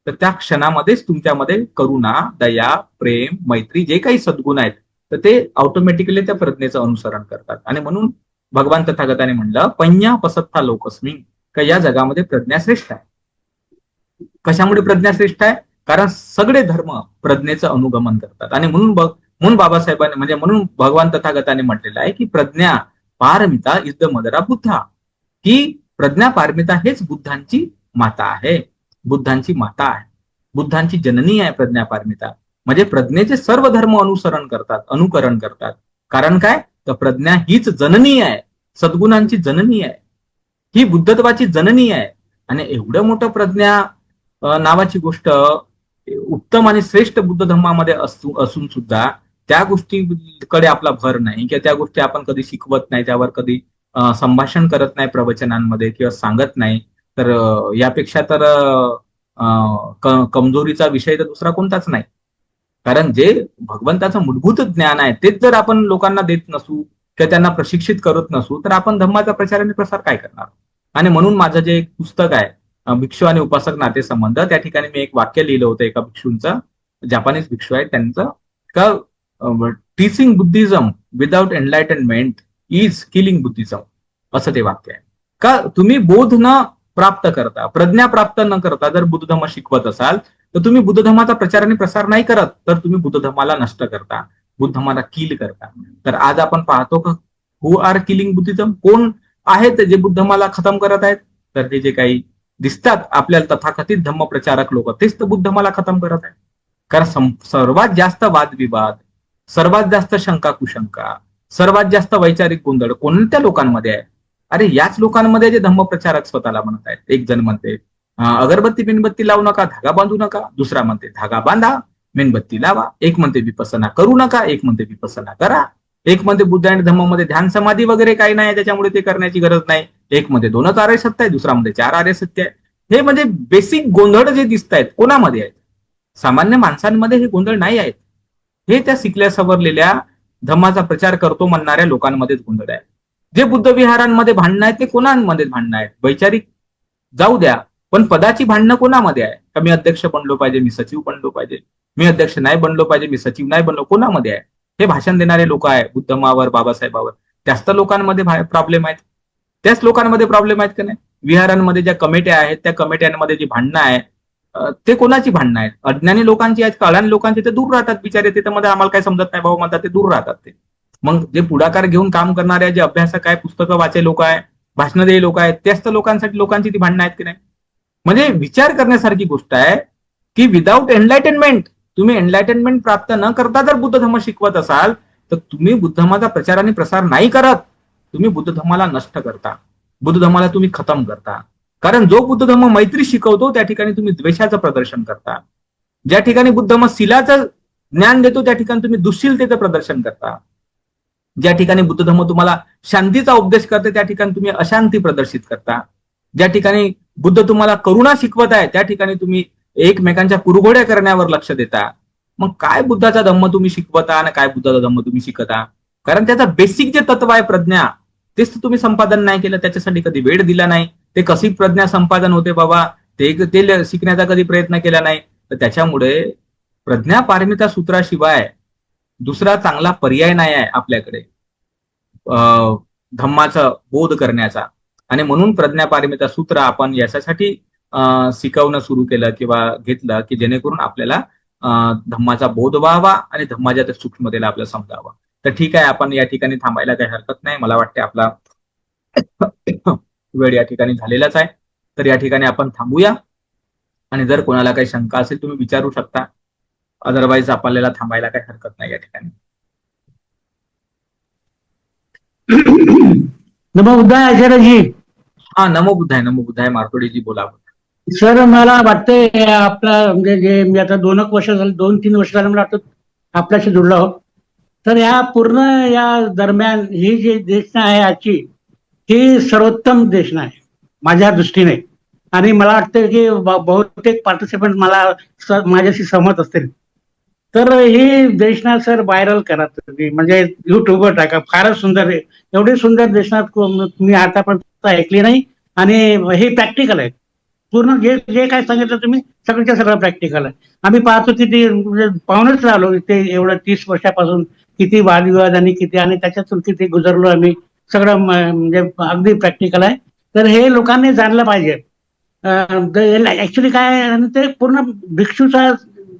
तर त्या क्षणामध्येच तुमच्यामध्ये करुणा, दया, प्रेम, मैत्री जे काही सद्गुण आहेत, तर ते ऑटोमॅटिकली त्या प्रज्ञेचं अनुसरण करतात. आणि म्हणून भगवान तथागताने म्हणलं, पඤ्या पसत्ता लोकस्मी, का या जगामध्ये प्रज्ञा श्रेष्ठ आहे. कशामुळे प्रज्ञा श्रेष्ठ आहे? कारण सगळे धर्म प्रज्ञेचं अनुगमन करतात. आणि म्हणून बाबासाहेबांनी म्हणजे म्हणून भगवान तथागताने म्हटलेलं आहे की Pragya Paramita is the mother of Buddha, की प्रज्ञा पारमिता हेच बुद्धांची माता आहे, बुद्धांची माता आहे, बुद्धांची जननी आहे प्रज्ञा पारमिता. म्हणजे प्रज्ञेचे सर्व धर्म अनुकरण करतात. कारण काय? तर प्रज्ञा हीच जननी आहे, सद्गुणांची जननी आहे, ही बुद्धत्वाची जननी आहे. आणि एवढं मोठं प्रज्ञा नावाची गोष्ट उत्तम आणि श्रेष्ठ बुद्ध धर्मामध्ये असून सुद्धा त्या गोष्टीकडे आपला भर नाही, किंवा त्या गोष्टी आपण कधी शिकवत नाही, त्यावर कधी संभाषण करत नाही प्रवचनांमध्ये किंवा सांगत नाही. तर यापेक्षा तर कमजोरीचा विषय तर दुसरा कोणताच नाही. कारण जे भगवंताचं मूलभूत ज्ञान आहे तेच जर आपण लोकांना देत नसू किंवा त्यांना प्रशिक्षित करत नसू, तर आपण धर्माचा प्रचार आणि प्रसार काय करणार? आणि म्हणून माझं जे एक पुस्तक आहे, भिक्षू आणि उपासक नातेसंबंध, त्या ठिकाणी मी एक वाक्य लिहिलं होतं एका भिक्षूंचं, जपानीज भिक्षू आहे त्यांचं, का teaching Buddhism without enlightenment is killing Buddhism, असं ते वाक्य आहे. का तुम्ही बोध न प्राप्त करता, प्रज्ञा प्राप्त न करता जर बुद्ध धर्म शिकवत असाल, तर तुम्ही बुद्ध धर्माचा प्रचार आणि प्रसार नाही करत, तर तुम्ही बुद्ध धर्माला नष्ट करता, बुद्ध धर्माला किल करता. तर आज आपण पाहतो का हु आर किलिंग बुद्धिझम, कोण आहेत जे बुद्ध धर्माला खतम करत आहेत? तर ते जे काही दिसतात आपल्याला तथाकथित धम्मप्रचारक लोक, तेच तर बुद्ध धर्माला खतम करत आहेत. कारण सर्वात जास्त वादविवाद, सर्वात जास्त शंका कुशंका, सर्वात जास्त वैचारिक गोंधळ कोणत्या लोकांमध्ये आहे? अरे याच लोकांमध्ये जे धम्मप्रचारक स्वतःला म्हणत आहेत. एक जण म्हणते अगरबत्ती मेणबत्ती लावू नका, धागा बांधू नका, दुसरा म्हणते धागा बांधा, मेणबत्ती लावा, एक म्हणते विपसना करू नका, एक म्हणते विपसना करा, एक म्हणते बुद्ध आणि धम्मामध्ये ध्यान समाधी वगैरे काही नाही, त्याच्यामुळे ते करण्याची गरज नाही, एक मध्ये 2च आर्य सत्य आहे, दुसरा मध्ये 4 आर्य सत्य आहे. हे म्हणजे बेसिक गोंधळ जे दिसत आहेत कोणामध्ये आहेत? सामान्य माणसांमध्ये हे गोंधळ नाही आहेत. हे त्या शिकल्या सवरलेल्या धम्माचा प्रचार करतो म्हणणाऱ्या लोकांमध्येच गोंधळ आहे. जे बुद्ध विहारांमध्ये भांडणं आहेत ते कोणामध्ये भांडणं आहेत? वैचारिक जाऊ द्या, पण पदाची भांडणं कोणामध्ये आहे? का मी अध्यक्ष बनलो पाहिजे, मी सचिव बनलो पाहिजे, मी अध्यक्ष नाही बनलो पाहिजे, मी सचिव नाही बनलो, कोणामध्ये आहे? हे भाषण देणारे लोक आहे बुद्धमावर, बाबासाहेबावर, त्याच तर लोकांमध्ये प्रॉब्लेम आहेत. त्याच लोकांमध्ये प्रॉब्लेम आहेत का नाही? विहारांमध्ये ज्या कमिट्या आहेत त्या कमिट्यांमध्ये जी भांडणं आहे, ते कोणाची भांडणं आहेत? अज्ञानी लोकांची आहेत, अडाणी लोकांची. ते दूर राहतात बिचारे, त्याच्यामध्ये आम्हाला काय समजत नाही बाबा म्हणतात, ते दूर राहतात. ते मग जे पुढाकार घेऊन काम करणारे, जे अभ्यासक आहे, पुस्तकं वाचे लोक आहे, भाषण देय लोक आहेत, त्याच तर लोकांची ती भांडणं आहेत की नाही? म्हणजे विचार करण्यासारखी गोष्ट आहे की विदाऊट एनलायटनमेंट, तुम्ही एनलायटनमेंट प्राप्त न करता जर बुद्ध धर्म शिकवत असाल, तर तुम्ही बुद्ध धर्माचा प्रचार आणि प्रसार नाही करत, तुम्ही बुद्ध धर्माला नष्ट करता, बुद्ध धर्माला तुम्ही खतम करता. कारण जो बुद्ध धर्म मैत्री शिकवतो त्या ठिकाणी तुम्ही द्वेषाचं प्रदर्शन करता, ज्या ठिकाणी बुद्ध धर्म शिलाचं ज्ञान देतो त्या ठिकाणी तुम्ही दुश्शीलतेचं प्रदर्शन करता, ज्या ठिकाणी बुद्ध धर्म तुम्हाला शांतीचा उपदेश करते त्या ठिकाणी तुम्ही अशांती प्रदर्शित करता, ज्या ठिकाणी बुद्ध तुम्हाला करुणा शिकवत आहे त्या ठिकाणी तुम्ही एकमेकांच्या कुरघोड्या करण्यावर लक्ष देता. मग काय बुद्धाचा धम्म तुम्ही शिकवता आणि काय बुद्धाचा धम्म तुम्ही शिकता? कारण त्याचा बेसिक जे तत्व आहे प्रज्ञा, तेच तुम्ही संपादन नाही केलं, त्याच्यासाठी कधी वेळ दिला नाही. ते कशी प्रज्ञा संपादन होते बाबा, ते शिकण्याचा कधी प्रयत्न केला नाही. तर त्याच्यामुळे प्रज्ञा पारमिता सूत्राशिवाय दुसरा चांगला पर्याय नाही आहे आपल्याकडे धम्माचा बोध करण्याचा. आणि म्हणून प्रज्ञा पारमिता सूत्र आपण याच्यासाठी शिकवणं सुरू केलं किंवा घेतलं की जेणेकरून आपल्याला धम्माचा बोध व्हावा आणि धम्माच्या त्या सूक्ष्मतेला आपल्याला समजावं. तर ठीक आहे, आपण या ठिकाणी थांबायला काही हरकत नाही. मला वाटते आपला वेळ या ठिकाणी झालेलाच आहे. तर या ठिकाणी आपण थांबूया आणि जर कोणाला काही शंका असेल तुम्ही विचारू शकता, अदरवाईज आपल्याला थांबायला काही हरकत नाही या ठिकाणी. नमो बुद्धाय आचार्यजी. हा, नमो बुद्धाय मारतोडीजी, बोला. सर मला वाटतंय आपला म्हणजे जे मी आता 2 एक वर्ष झालं, 2-3 वर्ष झालं मला वाटतं आपल्याशी जुडलो आहोत. तर या पूर्ण या दरम्यान ही जी देशना आहे आजची, ही सर्वोत्तम देशना आहे माझ्या दृष्टीने. आणि मला वाटतं की बहुतेक पार्टिसिपंट माझ्याशी सहमत असतील. तर ही देशना सर व्हायरल करा तुम्ही, म्हणजे युट्यूबवर टाका. फारच सुंदर आहे. एवढी सुंदर देशना मी आतापर्यंत ऐकली नाही. आणि हे प्रॅक्टिकल आहे. पूर्ण जे जे काय सांगितलं तुम्ही सगळ्याच्या सगळं प्रॅक्टिकल आहे. आम्ही पाहतो की ते म्हणजे पाहूनच राहिलो ते एवढं 30 वर्षापासून किती वादविवाद आणि किती, आणि त्याच्यातून किती गुजरलो आम्ही. सगळं म्हणजे अगदी प्रॅक्टिकल आहे. तर हे लोकांनी जाणलं पाहिजे. ऍक्च्युली काय आहे, आणि ते पूर्ण भिक्षूचा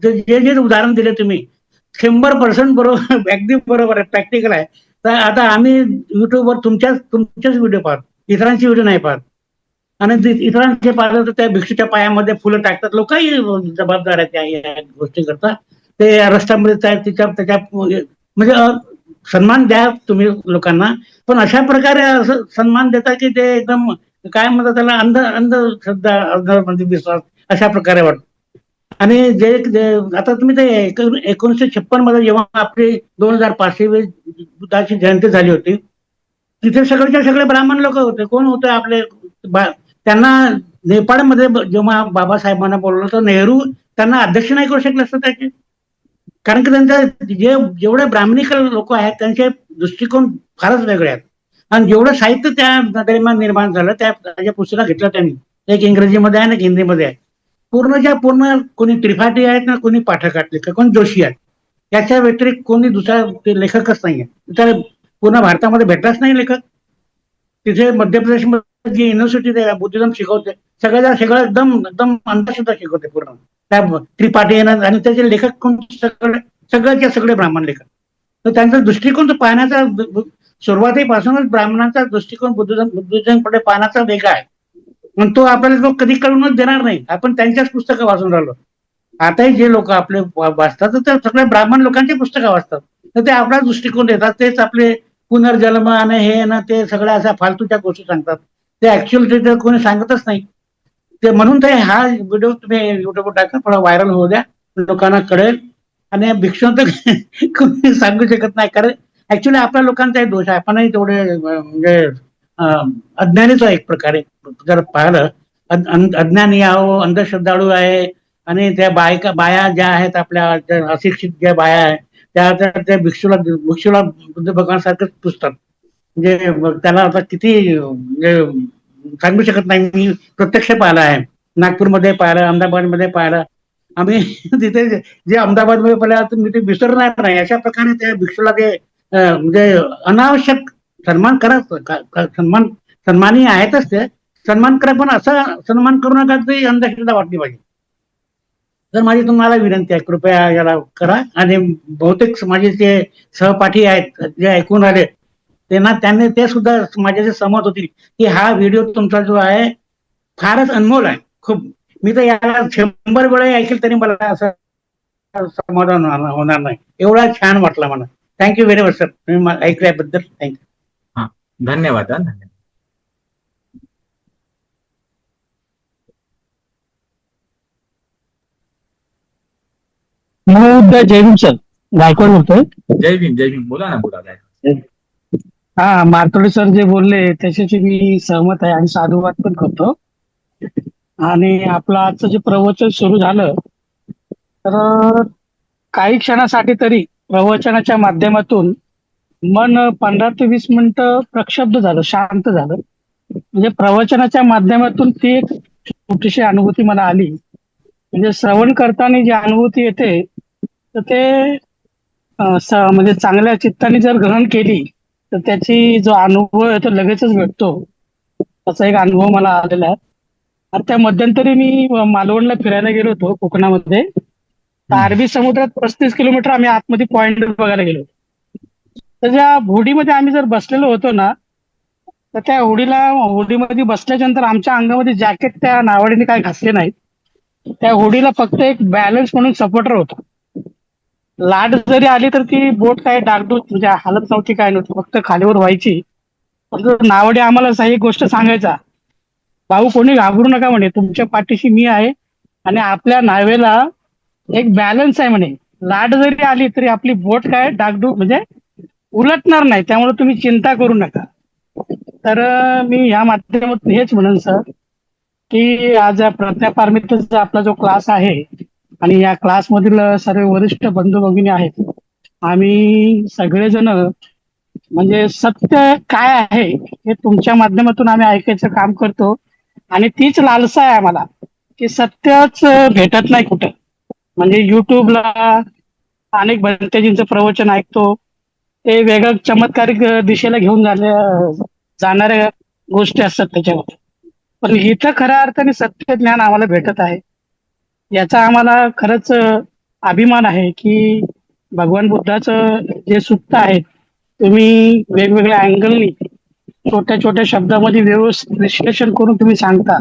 जे जे उदाहरण दिले तुम्ही 100% बरोबर अगदी बरोबर आहे, प्रॅक्टिकल आहे. तर आता आम्ही युट्यूबवर तुमचेच व्हिडिओ पाहतो, इतरांची व्हिडिओ नाही पाहत. आणि इतरांचे पाहिलं तर त्या भिक्षूच्या पायामध्ये फुलं टाकतात. लोकही जबाबदार आहेत या गोष्टी करता. ते रस्त्यामध्ये त्याच्या म्हणजे सन्मान द्या तुम्ही लोकांना, पण अशा प्रकारे असं सन्मान देता की ते एकदम काय म्हणतात त्याला, अंधश्रद्धा, म्हणजे विश्वास अशा प्रकारे वाटतं. आणि आता तुम्ही ते 1956 मध्ये जेव्हा आपली 2500वी बुद्धाची जयंती झाली होती, तिथे सगळेच्या सगळे ब्राह्मण लोक होते. कोण होते आपले त्यांना नेपाळमध्ये जेव्हा बाबासाहेबांना बोलवलं तर नेहरू त्यांना अध्यक्ष नाही करू शकले असतं त्याचे. कारण की त्यांच्या जेवढे ब्राह्मणिक लोक आहेत त्यांचे दृष्टिकोन फारच वेगळे आहेत. आणि जेवढं साहित्य त्या दरम्यान निर्माण झालं त्या पुस्तकात घेतलं त्यांनी. एक इंग्रजीमध्ये आहे आणि एक हिंदीमध्ये आहे. पूर्णच्या पूर्ण कोणी त्रिपाठी आहेत ना, कोणी पाठक आहेत, लेखक कोणी जोशी आहेत. याच्या व्यतिरिक्त कोणी दुसरा लेखकच नाहीये. तर पूर्ण भारतामध्ये भेटलाच नाही लेखक. तिथे मध्य प्रदेशमध्ये जी युनिव्हर्सिटी बुद्धिझम शिकवते, सगळं एकदम एकदम अंधश्रद्धा शिकवते पूर्ण. त्या त्रिपाठी आणि त्याचे लेखक कोण, सगळ्याचे सगळे ब्राह्मण लेखक. तर त्यांचा दृष्टिकोन तो पाहण्याचा सुरुवातीपासूनच ब्राह्मणांचा दृष्टिकोन बुद्धिझमकडे पाहण्याचा वेगळा आहे. पण तो आपल्याला तो कधी कळूनच देणार नाही. आपण त्यांच्याच पुस्तकं वाचून राहिलो. आताही जे लोक आपले वाचतात ते सगळे ब्राह्मण लोकांची पुस्तकं वाचतात. तर ते आपला दृष्टिकोन देतात. तेच आपले पुनर्जन्म आणि हे ना ते सगळ्या अशा फालतूच्या गोष्टी सांगतात. ते ऍक्च्युअली ते कोणी सांगतच नाही. ते म्हणून ते हा व्हिडिओ तुम्ही युट्यूबवर टाका, थोडा व्हायरल होऊ द्या, लोकांना कळेल. आणि भिक्षण तर कोणी सांगू शकत नाही. कारण ऍक्च्युली आपल्या लोकांचाही दोष आहे. आपणही तेवढे म्हणजे अज्ञानीच आहे एक प्रकारे जर पाहिलं. अज्ञानी आहो, अंधश्रद्धाळू आहे. आणि त्या बाया ज्या आहेत आपल्या अशिक्षित ज्या बाया आहेत त्या भिक्षूला बुद्ध भगवानसारखंच पुजतात. म्हणजे त्याला आता किती म्हणजे सांगू शकत नाही. मी प्रत्यक्ष पाहिलं आहे. नागपूरमध्ये पाहिलं, अहमदाबादमध्ये पाहिलं आम्ही. तिथे जे अहमदाबादमध्ये पाहिलं मी ते विसरणार नाही. अशा प्रकारे त्या भिक्षूला ते म्हणजे अनावश्यक सन्मान करा. सन्मानी आहेतच ते, सन्मान करा, पण असा सन्मान करू नका ते अंधश्रद्धा वाटली पाहिजे. तर माझी तुम्हाला विनंती आहे, कृपया याला करा. आणि बहुतेक माझे जे सहपाठी आहेत जे ऐकून आले त्यांनी ते सुद्धा माझ्याशी सहमत होतील की हा व्हिडिओ तुमचा जो आहे फारच अनमोल आहे. खूप, मी तर याला 100 वेळा ऐकेल तरी मला असं समाधान होणार नाही. एवढा छान वाटला मला. थँक्यू व्हेरी मच सर, तुम्ही ऐकल्याबद्दल थँक्यू. हा, धन्यवाद. धन्यवाद. जय भीम सर, गायकवाड बोलतोय. जय भीम, जय भीम. बोला ना, बोला काय. हा, मारतोडे सर जे बोलले त्याच्याशी मी सहमत आहे आणि साधुवाद पण करतो. आणि आपलं आजचं जे प्रवचन सुरू झालं, तर काही क्षणासाठी तरी प्रवचनाच्या माध्यमातून मन 15 ते 20 मिनिटं प्रक्षुब्ध झालं, शांत झालं. म्हणजे प्रवचनाच्या माध्यमातून ती एक छोटीशी अनुभूती मला आली. म्हणजे श्रवण करताना जी अनुभूती येते तर ते म्हणजे चांगल्या चित्ताने जर ग्रहण केली तर त्याची जो अनुभव आहे तो लगेचच भेटतो. असा एक अनुभव मला आलेला आहे. आणि त्या मध्यंतरी मी मालवणला फिरायला गेलो होतो कोकणामध्ये. तर अरबी समुद्रात 35 किलोमीटर आम्ही आतमध्ये पॉइंट बघायला गेलो. तर त्या होडीमध्ये आम्ही जर बसलेलो होतो ना, तर त्या होडीमध्ये बसल्याच्या नंतर आमच्या अंगामध्ये जॅकेट त्या नावाडीने काय घासले नाहीत. त्या होडीला फक्त एक बॅलन्स म्हणून सपोर्टर होता. लाट जरी आली तर ती बोट काय डागडूग म्हणजे हालत नव्हती, काय नव्हती, फक्त खालीवर व्हायची. परंतु नावडे आम्हाला एक गोष्ट सांगायचा, भाऊ कोणी घाबरू नका म्हणे, तुमच्या पाठीशी मी आहे आणि आपल्या नावेला एक बॅलन्स आहे म्हणे. लाट जरी आली तरी आपली बोट काय डागडूग म्हणजे उलटणार नाही, त्यामुळे तुम्ही चिंता करू नका. तर मी या माध्यमातून हेच म्हणेन सर, की आज प्रज्ञा पारमितांचा आपला जो क्लास आहे आणि या क्लासमधील सर्व वरिष्ठ बंधू भगिनी आहेत, आम्ही सगळेजण म्हणजे सत्य काय आहे हे तुमच्या माध्यमातून आम्ही ऐकायचं काम करतो. आणि तीच लालसा आहे आम्हाला, की सत्यच भेटत नाही कुठं. म्हणजे युट्यूबला अनेक भंतेजींचं प्रवचन ऐकतो, ते वेगळं चमत्कारिक दिशेला घेऊन जाणाऱ्या गोष्टी असतात त्याच्यामध्ये. पण इथं खऱ्या अर्थाने सत्य ज्ञान आम्हाला भेटत आहे, याचा आम्हाला खरंच अभिमान आहे. की भगवान बुद्धाचं जे सुत्त आहे, तुम्ही वेगवेगळ्या अँगलनी छोट्या छोट्या शब्दामध्ये व्यवस्थित विश्लेषण करून तुम्ही सांगता.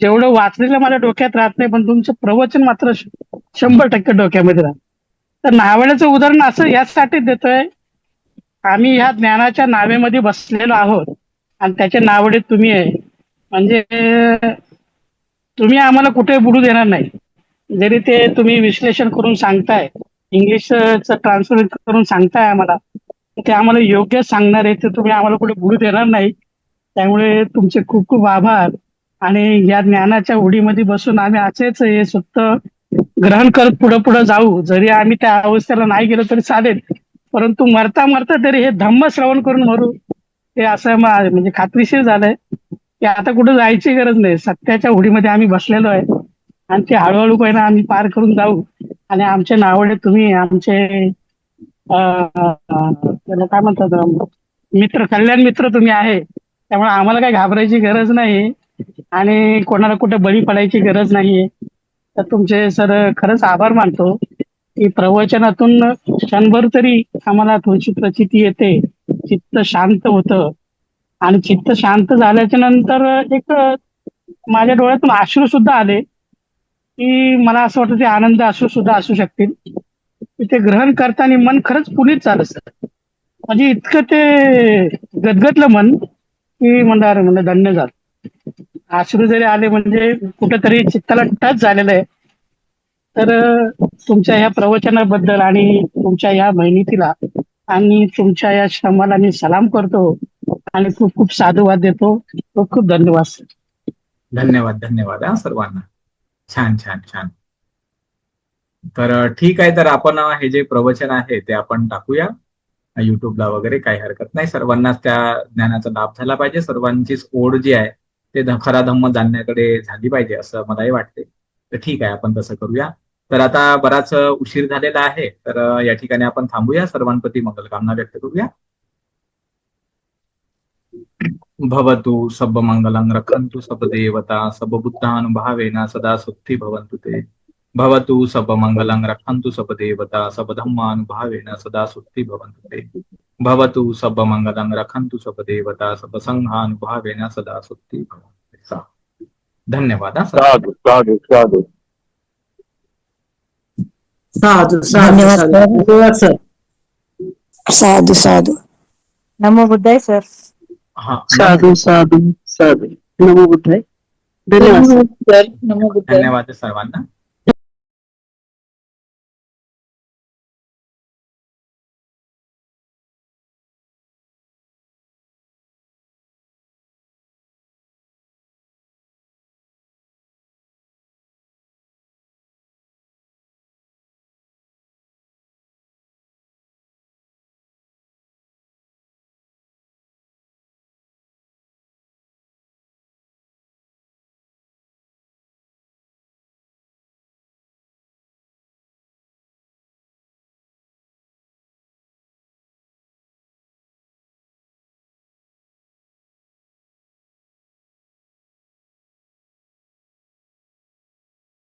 जेवढं वाचलेलं माझ्या डोक्यात राहत नाही, पण तुमचं प्रवचन मात्र 100% डोक्यामध्ये राहतं. तर नावाड्याचं उदाहरण असं यासाठी देतोय, आम्ही ह्या ज्ञानाच्या नावेमध्ये बसलेलो आहोत आणि त्याच्या नावडे तुम्ही आहे. म्हणजे तुम्ही आम्हाला कुठे बुडू देणार नाही. जरी ते तुम्ही विश्लेषण करून सांगताय, इंग्लिशचं ट्रान्सलेट करून सांगताय आम्हाला, ते आम्हाला योग्य सांगणार आहे, ते तुम्ही आम्हाला कुठे बुडू देणार नाही. त्यामुळे तुमचे खूप खूप आभार. आणि या ज्ञानाच्या उडीमध्ये बसून आम्ही असेच हे सत्य ग्रहण करत पुढे पुढे जाऊ. जरी आम्ही त्या अवस्थेला नाही गेलो तरी चालेल, परंतु मरता मरता तरी हे धम्म श्रवण करून मरू, हे असं म्हणजे खात्रीशीर झालंय की आता कुठं जायची गरज नाही. सत्याच्या होडीमध्ये आम्ही बसलेलो आहे आणि ते हळूहळू पहिला आम्ही पार करून जाऊ. आणि आमचे नावडे तुम्ही, आमचे त्याला काय म्हणतात, मित्र, कल्याण मित्र तुम्ही आहे. त्यामुळे आम्हाला काही घाबरायची गरज नाही आणि कोणाला कुठे बळी पडायची गरज नाहीये. तर तुमचे सर खरंच आभार मानतो की प्रवचनातून क्षणभर तरी आम्हाला थोडीशी प्रचिती येते, चित्त शांत होतं. आणि चित्त शांत झाल्याच्या नंतर एक माझ्या डोळ्यातून अश्रू सुद्धा आले, की मला असं वाटतं ते आनंद अश्रू सुद्धा असू शकतील. ते ग्रहण करताना मन खरंच पुनीत झालं सर. म्हणजे इतकं ते गदगदलं मन की म्हणलं अरे म्हणलं धन्य झालं. अश्रू जरी आले म्हणजे कुठेतरी चित्ताला टच झालेलं आहे. तर तुमच्या ह्या प्रवचनाबद्दल आणि तुमच्या ह्या मेहनतीला आणि तुमच्या या श्रमाला मी सलाम करतो आणि खूप खूप साधुवाद देतो. खूप खूप धन्यवाद सर. धन्यवाद, धन्यवाद हा सर्वांना. छान छान छान. तर ठीक आहे, तर आपण हे जे प्रवचन आहे ते आपण टाकूया युट्यूबला वगैरे, काही हरकत नाही. सर्वांनाच त्या ज्ञानाचा लाभ झाला पाहिजे. सर्वांचीच ओढ जी आहे ते खरा धम्म जाणण्याकडे झाली पाहिजे असं मलाही वाटते. तर ठीक आहे, आपण तसं करूया. तर आता बराच उशीर झालेला आहे, तर या ठिकाणी आपण थांबूया. सर्वांप्रती मंगलकामना व्यक्त करूया. भवतु सब मंगलं रक्षन्तु सब देवता सब बुद्धानुभावेन सदा सुखी भवन्तु ते. भवतु सब मंगलं रक्षन्तु सब देवता सब धम्मानुभावेन सदा सुखी भवन्तु ते. भवतु सब मंगलं रक्षन्तु सब देवता सब संघानुभावेन सदा सुखी भवन्तु ते. धन्यवाद हा. साधु साधु साधु साधू धन्यवाद साधू सर. धन्यवाद सर. साधू साधू. नमो बुद्धाय सर. हा, साधू साधू साधू. नमो बुद्धाय. धन्यवाद सर. सर नमो बुद्धाय. धन्यवाद सर्वांना.